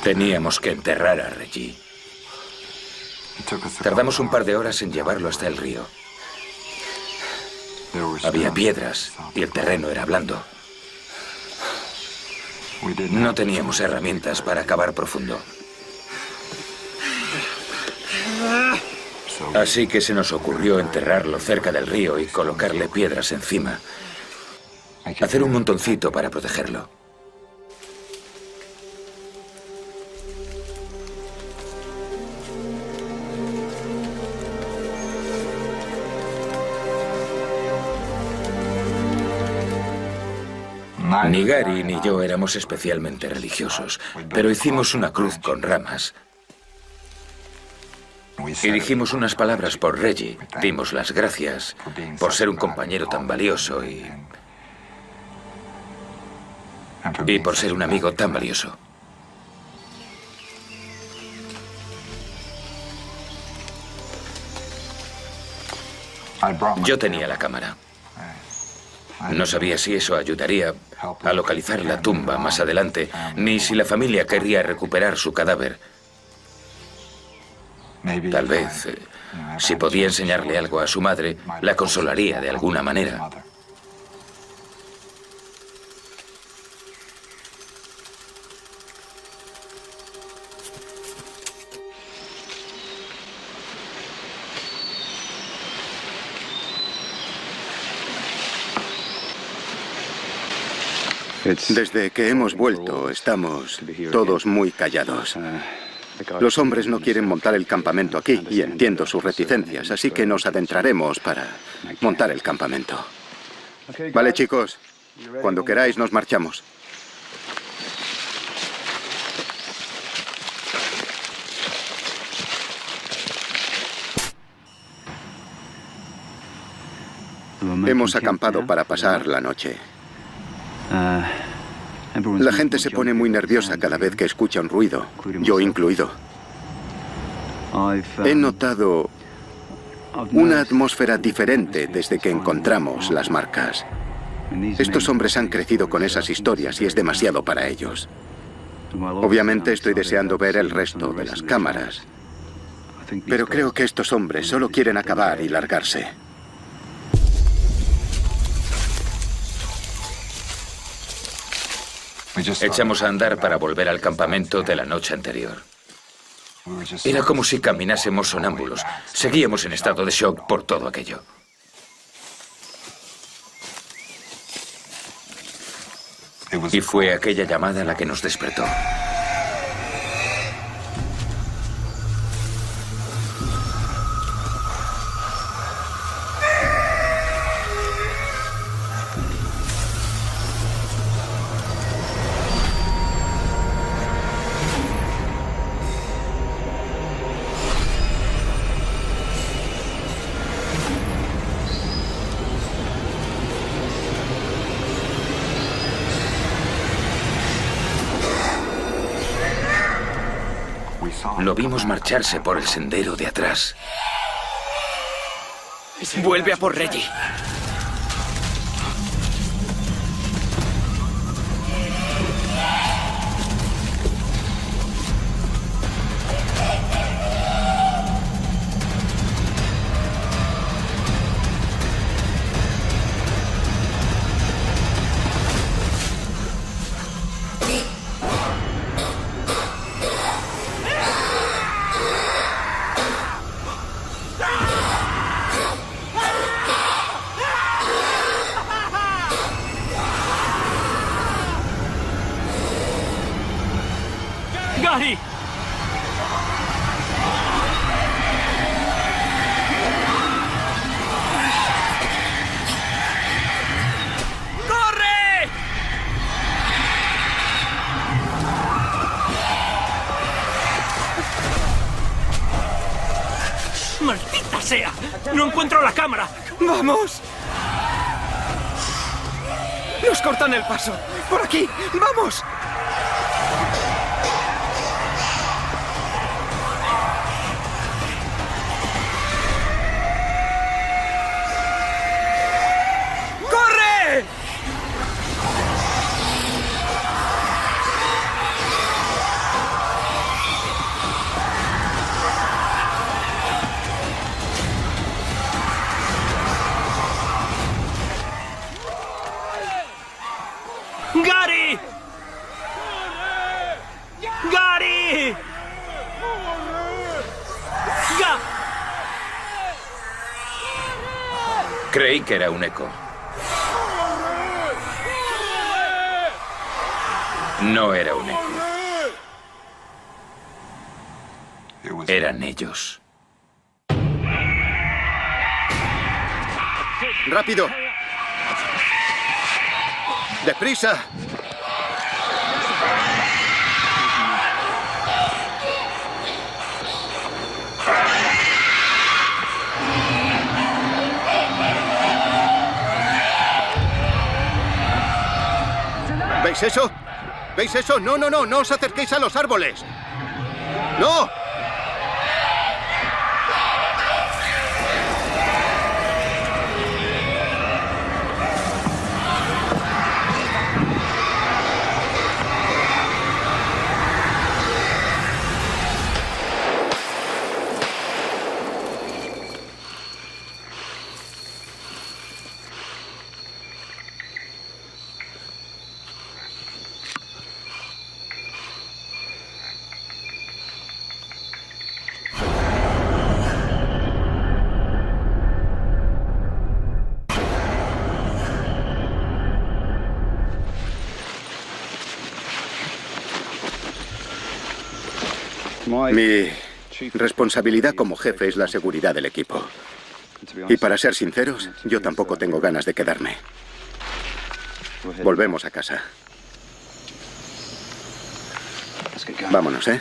Teníamos que enterrar a Reggie. Tardamos un par de horas en llevarlo hasta el río. Había piedras y el terreno era blando. No teníamos herramientas para cavar profundo. Así que se nos ocurrió enterrarlo cerca del río y colocarle piedras encima. Hacer un montoncito para protegerlo. Ni Gary ni yo éramos especialmente religiosos, pero hicimos una cruz con ramas. Y dijimos unas palabras por Reggie. Dimos las gracias por ser un compañero tan valioso y por ser un amigo tan valioso. Yo tenía la cámara. No sabía si eso ayudaría a localizar la tumba más adelante, ni si la familia querría recuperar su cadáver. Tal vez, si podía enseñarle algo a su madre, la consolaría de alguna manera. Desde que hemos vuelto, estamos todos muy callados. Los hombres no quieren montar el campamento aquí, y entiendo sus reticencias, así que nos adentraremos para montar el campamento. Vale, chicos, cuando queráis nos marchamos. Hemos acampado para pasar la noche. La gente se pone muy nerviosa cada vez que escucha un ruido, yo incluido. He notado una atmósfera diferente desde que encontramos las marcas. Estos hombres han crecido con esas historias y es demasiado para ellos. Obviamente estoy deseando ver el resto de las cámaras, pero creo que estos hombres solo quieren acabar y largarse. Echamos a andar para volver al campamento de la noche anterior. Era como si caminásemos sonámbulos. Seguíamos en estado de shock por todo aquello. Y fue aquella llamada la que nos despertó. Lo vimos marcharse por el sendero de atrás. Vuelve a por Reggie. ¡Gary! ¡Corre! ¡Maldita sea! ¡No encuentro la cámara! ¡Vamos! ¡Nos cortan el paso! ¡Por aquí! ¡Vamos! ¡Gary! ¡Gary! Creí que era un eco. No era un eco. Eran ellos. ¡Rápido! ¡Deprisa! ¿Veis eso? ¿Veis eso? No, no, no, no os acerquéis a los árboles. ¡No! Mi responsabilidad como jefe es la seguridad del equipo. Y para ser sinceros, yo tampoco tengo ganas de quedarme. Volvemos a casa. Vámonos, ¿eh?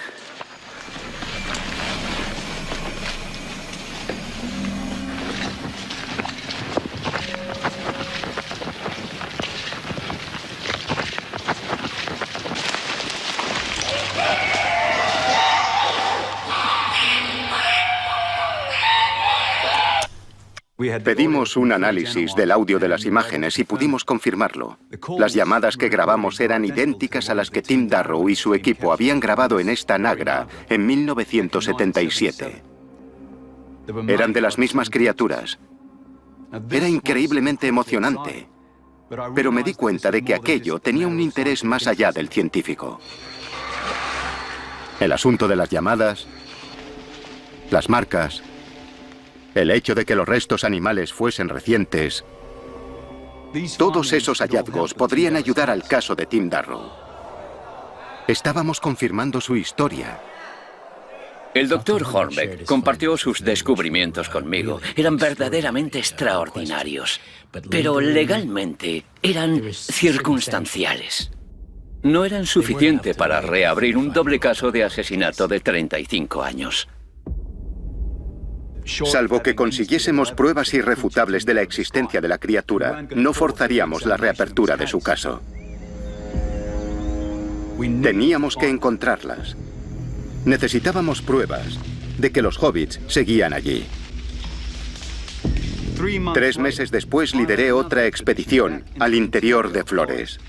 Pedimos un análisis del audio de las imágenes y pudimos confirmarlo. Las llamadas que grabamos eran idénticas a las que Tim Darrow y su equipo habían grabado en esta Nagra en 1977. Eran de las mismas criaturas. Era increíblemente emocionante. Pero me di cuenta de que aquello tenía un interés más allá del científico. El asunto de las llamadas, las marcas, el hecho de que los restos animales fuesen recientes, todos esos hallazgos podrían ayudar al caso de Tim Darrow. Estábamos confirmando su historia. El doctor Hornbeck compartió sus descubrimientos conmigo. Eran verdaderamente extraordinarios, pero legalmente eran circunstanciales. No eran suficiente para reabrir un doble caso de asesinato de 35 años. Salvo que consiguiésemos pruebas irrefutables de la existencia de la criatura, no forzaríamos la reapertura de su caso. Teníamos que encontrarlas. Necesitábamos pruebas de que los hobbits seguían allí. 3 meses después lideré otra expedición al interior de Flores.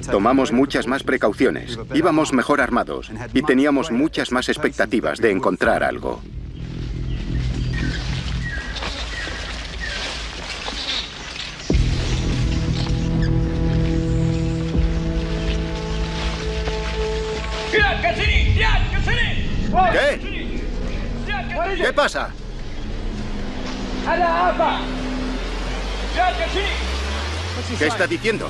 Tomamos muchas más precauciones, íbamos mejor armados y teníamos muchas más expectativas de encontrar algo. ¿Qué? ¿Qué pasa? ¿Qué está diciendo?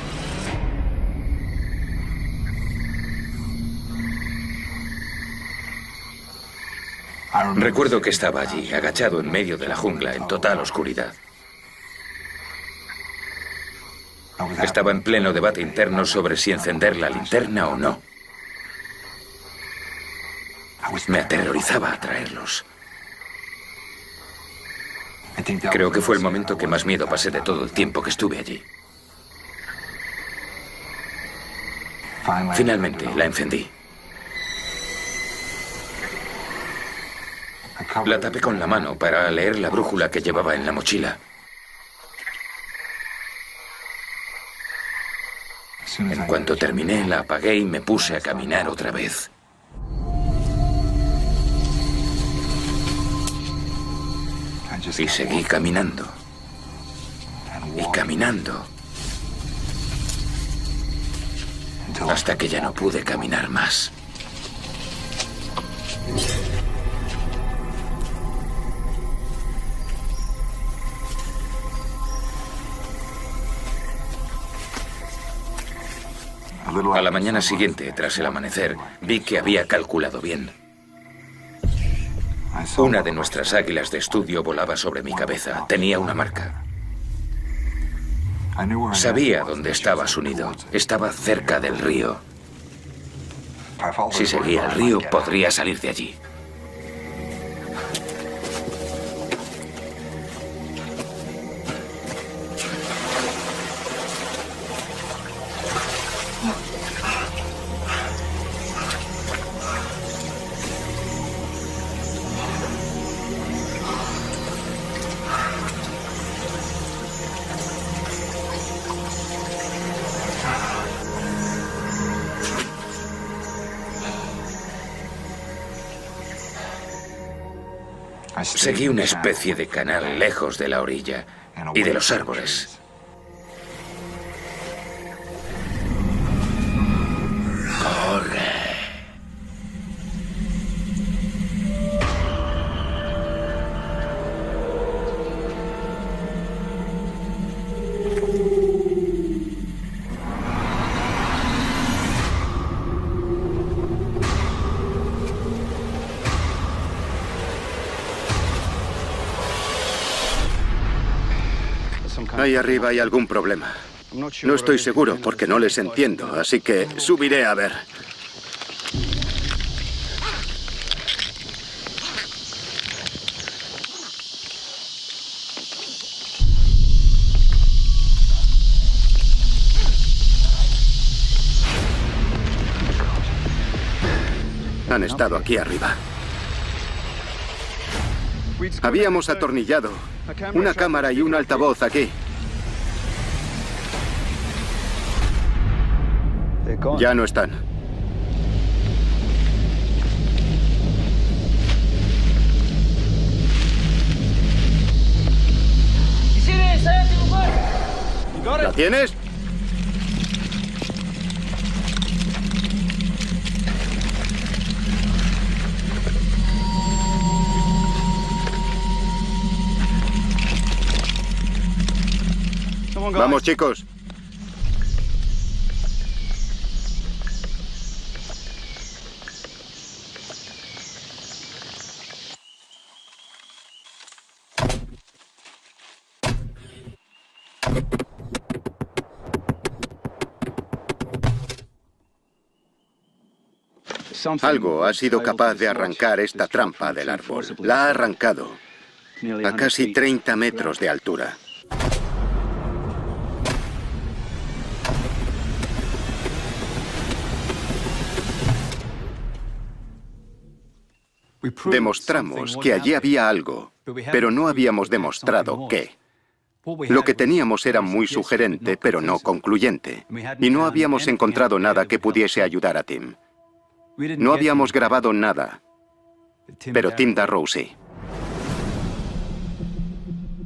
Recuerdo que estaba allí, agachado en medio de la jungla, en total oscuridad. Estaba en pleno debate interno sobre si encender la linterna o no. Me aterrorizaba atraerlos. Creo que fue el momento que más miedo pasé de todo el tiempo que estuve allí. Finalmente la encendí. La tapé con la mano para leer la brújula que llevaba en la mochila. En cuanto terminé, la apagué y me puse a caminar otra vez. Y seguí caminando. Y caminando. Hasta que ya no pude caminar más. A la mañana siguiente, tras el amanecer, vi que había calculado bien. Una de nuestras águilas de estudio volaba sobre mi cabeza. Tenía una marca. Sabía dónde estaba su nido. Estaba cerca del río. Si seguía el río, podría salir de allí. Seguí una especie de canal lejos de la orilla y de los árboles. ¡Corre! Ahí arriba hay algún problema. No estoy seguro porque no les entiendo, así que subiré a ver. Han estado aquí arriba. Habíamos atornillado una cámara y un altavoz aquí. Ya no están. ¿La tienes? Vamos, chicos. Algo ha sido capaz de arrancar esta trampa del árbol. La ha arrancado a casi 30 metros de altura. Demostramos que allí había algo, pero no habíamos demostrado qué. Lo que teníamos era muy sugerente, pero no concluyente. Y no habíamos encontrado nada que pudiese ayudar a Tim. No habíamos grabado nada, pero Tim Darrow sí.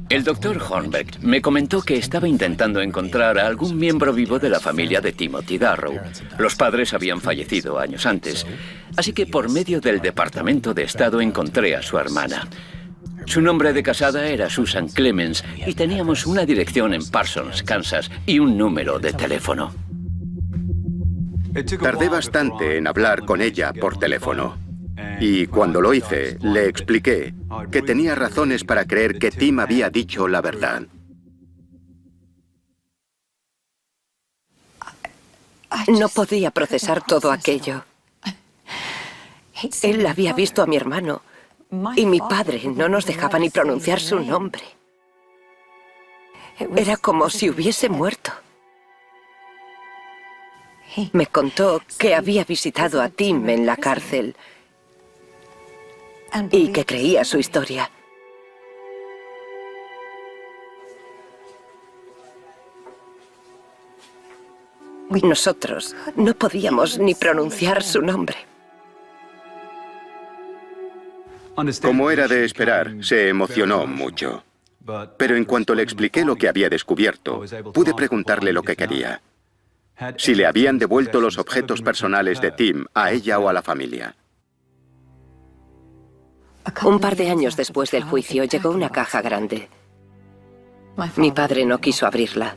El Dr. Hornbeck me comentó que estaba intentando encontrar a algún miembro vivo de la familia de Timothy Darrow. Los padres habían fallecido años antes, así que por medio del Departamento de Estado encontré a su hermana. Su nombre de casada era Susan Clemens y teníamos una dirección en Parsons, Kansas y un número de teléfono. Tardé bastante en hablar con ella por teléfono. Y cuando lo hice, le expliqué que tenía razones para creer que Tim había dicho la verdad. No podía procesar todo aquello. Él había visto a mi hermano y mi padre no nos dejaba ni pronunciar su nombre. Era como si hubiese muerto. Me contó que había visitado a Tim en la cárcel y que creía su historia. Nosotros no podíamos ni pronunciar su nombre. Como era de esperar, se emocionó mucho. Pero en cuanto le expliqué lo que había descubierto, pude preguntarle lo que quería. Si le habían devuelto los objetos personales de Tim a ella o a la familia. Un par de años después del juicio llegó una caja grande. Mi padre no quiso abrirla.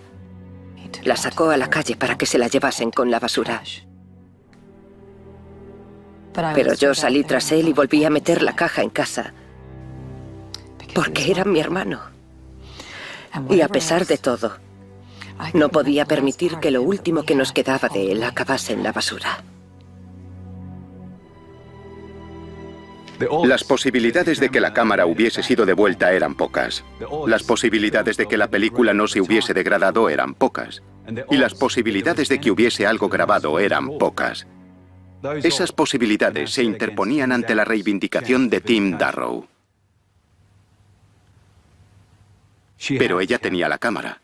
La sacó a la calle para que se la llevasen con la basura. Pero yo salí tras él y volví a meter la caja en casa. Porque era mi hermano. Y a pesar de todo, no podía permitir que lo último que nos quedaba de él acabase en la basura. Las posibilidades de que la cámara hubiese sido devuelta eran pocas. Las posibilidades de que la película no se hubiese degradado eran pocas. Y las posibilidades de que hubiese algo grabado eran pocas. Esas posibilidades se interponían ante la reivindicación de Tim Darrow. Pero ella tenía la cámara.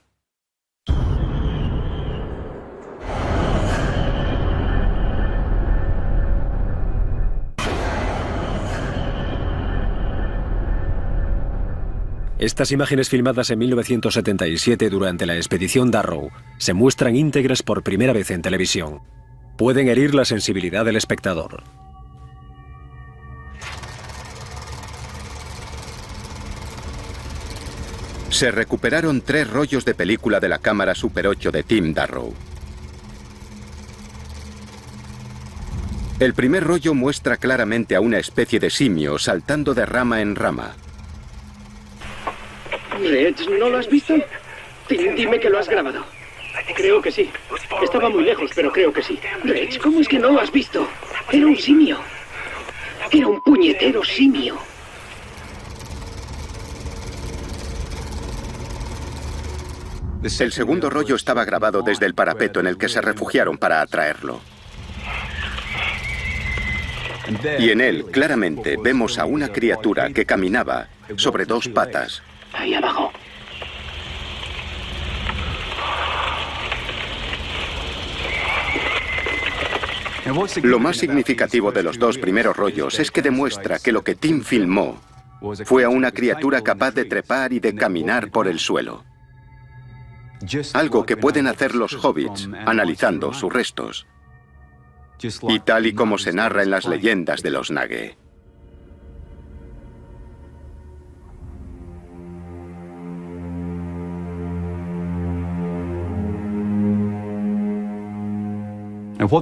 Estas imágenes filmadas en 1977 durante la expedición Darrow se muestran íntegras por primera vez en televisión. Pueden herir la sensibilidad del espectador. Se recuperaron 3 rollos de película de la cámara Super 8 de Tim Darrow. El primer rollo muestra claramente a una especie de simio saltando de rama en rama. Reg, ¿no lo has visto? Dime que lo has grabado. Creo que sí. Estaba muy lejos, pero creo que sí. Reg, ¿cómo es que no lo has visto? Era un simio. Era un puñetero simio. El segundo rollo estaba grabado desde el parapeto en el que se refugiaron para atraerlo. Y en él, claramente, vemos a una criatura que caminaba sobre dos patas. Ahí abajo. Lo más significativo de los dos primeros rollos es que demuestra que lo que Tim filmó fue a una criatura capaz de trepar y de caminar por el suelo. Algo que pueden hacer los hobbits analizando sus restos. Y tal y como se narra en las leyendas de los Nage.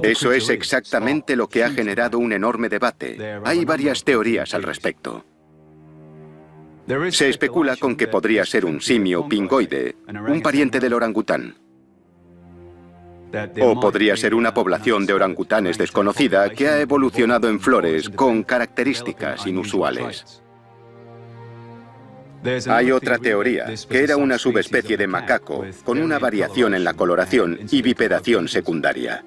Eso es exactamente lo que ha generado un enorme debate. Hay varias teorías al respecto. Se especula con que podría ser un simio pingoide, un pariente del orangután. O podría ser una población de orangutanes desconocida que ha evolucionado en Flores con características inusuales. Hay otra teoría, que era una subespecie de macaco, con una variación en la coloración y bipedación secundaria.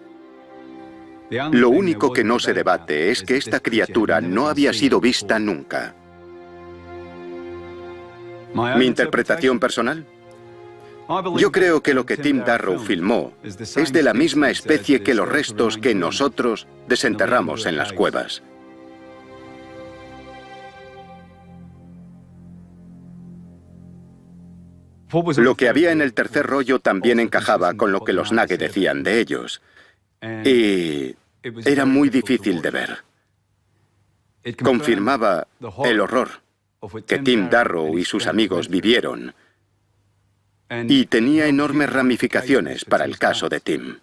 Lo único que no se debate es que esta criatura no había sido vista nunca. ¿Mi interpretación personal? Yo creo que lo que Tim Darrow filmó es de la misma especie que los restos que nosotros desenterramos en las cuevas. Lo que había en el tercer rollo también encajaba con lo que los Nage decían de ellos. Y era muy difícil de ver. Confirmaba el horror que Tim Darrow y sus amigos vivieron. Y tenía enormes ramificaciones para el caso de Tim.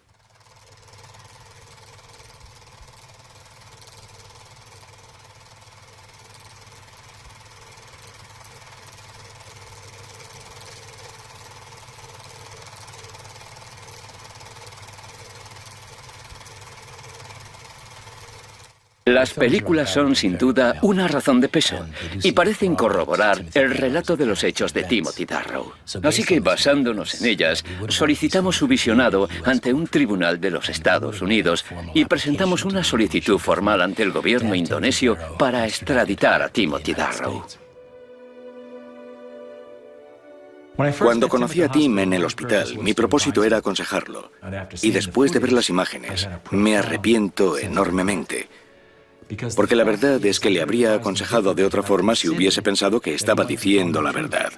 Las películas son, sin duda, una razón de peso y parecen corroborar el relato de los hechos de Timothy Darrow. Así que, basándonos en ellas, solicitamos su visionado ante un tribunal de los Estados Unidos y presentamos una solicitud formal ante el gobierno indonesio para extraditar a Timothy Darrow. Cuando conocí a Tim en el hospital, mi propósito era aconsejarlo. Y después de ver las imágenes, me arrepiento enormemente. Porque la verdad es que le habría aconsejado de otra forma si hubiese pensado que estaba diciendo la verdad.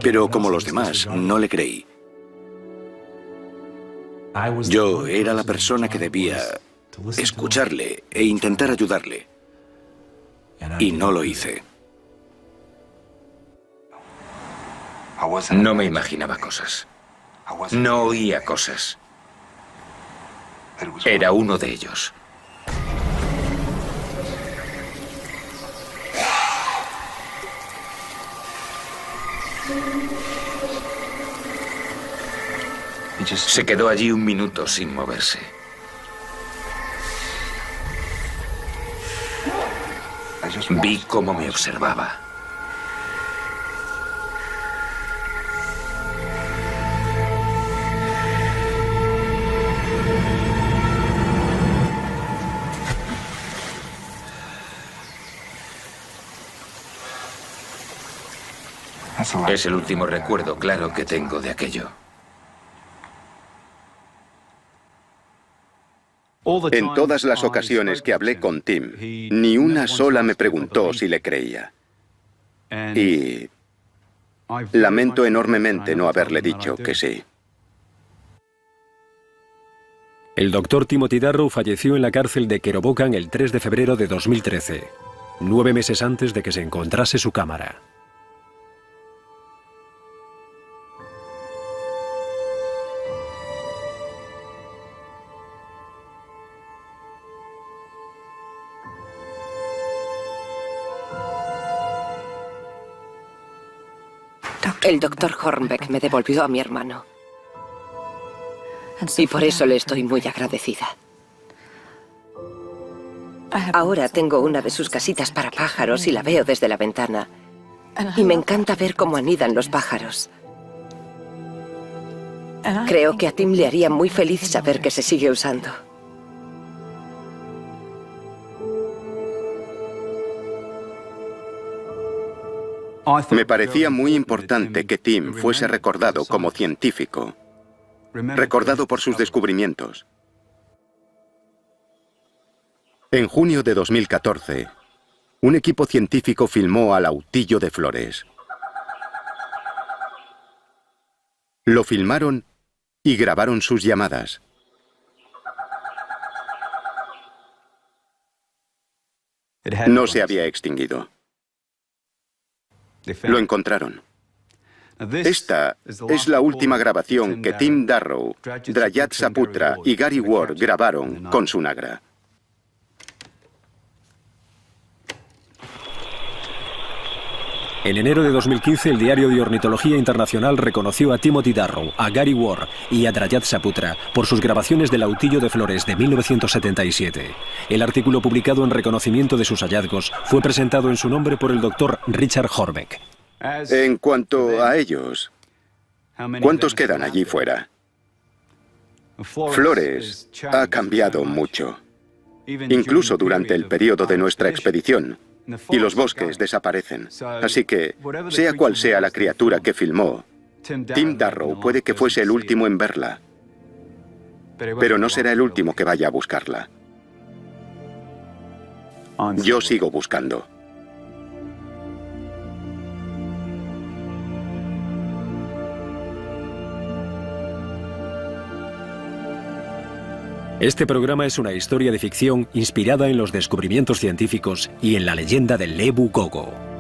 Pero como los demás, no le creí. Yo era la persona que debía escucharle e intentar ayudarle. Y no lo hice. No me imaginaba cosas. No oía cosas. Era uno de ellos. Se quedó allí un minuto sin moverse. Vi cómo me observaba. Es el último recuerdo claro que tengo de aquello. En todas las ocasiones que hablé con Tim, ni una sola me preguntó si le creía. Y lamento enormemente no haberle dicho que sí. El doctor Timothy Darrow falleció en la cárcel de Kerobokan el 3 de febrero de 2013, 9 meses antes de que se encontrase su cámara. El doctor Hornbeck me devolvió a mi hermano. Y por eso le estoy muy agradecida. Ahora tengo una de sus casitas para pájaros y la veo desde la ventana. Y me encanta ver cómo anidan los pájaros. Creo que a Tim le haría muy feliz saber que se sigue usando. Me parecía muy importante que Tim fuese recordado como científico, recordado por sus descubrimientos. En junio de 2014, un equipo científico filmó al Autillo de Flores. Lo filmaron y grabaron sus llamadas. No se había extinguido. Lo encontraron. Esta es la última grabación que Tim Darrow, Drayat Saputra y Gary Ward grabaron con su Nagra. En enero de 2015, el Diario de Ornitología Internacional reconoció a Timothy Darrow, a Gary Ward y a Drayat Saputra por sus grabaciones del Autillo de Flores de 1977. El artículo publicado en reconocimiento de sus hallazgos fue presentado en su nombre por el doctor Richard Horbeck. En cuanto a ellos, ¿cuántos quedan allí fuera? Flores ha cambiado mucho, incluso durante el periodo de nuestra expedición. Y los bosques desaparecen. Así que, sea cual sea la criatura que filmó, Tim Darrow puede que fuese el último en verla. Pero no será el último que vaya a buscarla. Yo sigo buscando. Este programa es una historia de ficción inspirada en los descubrimientos científicos y en la leyenda del Ebu Gogo.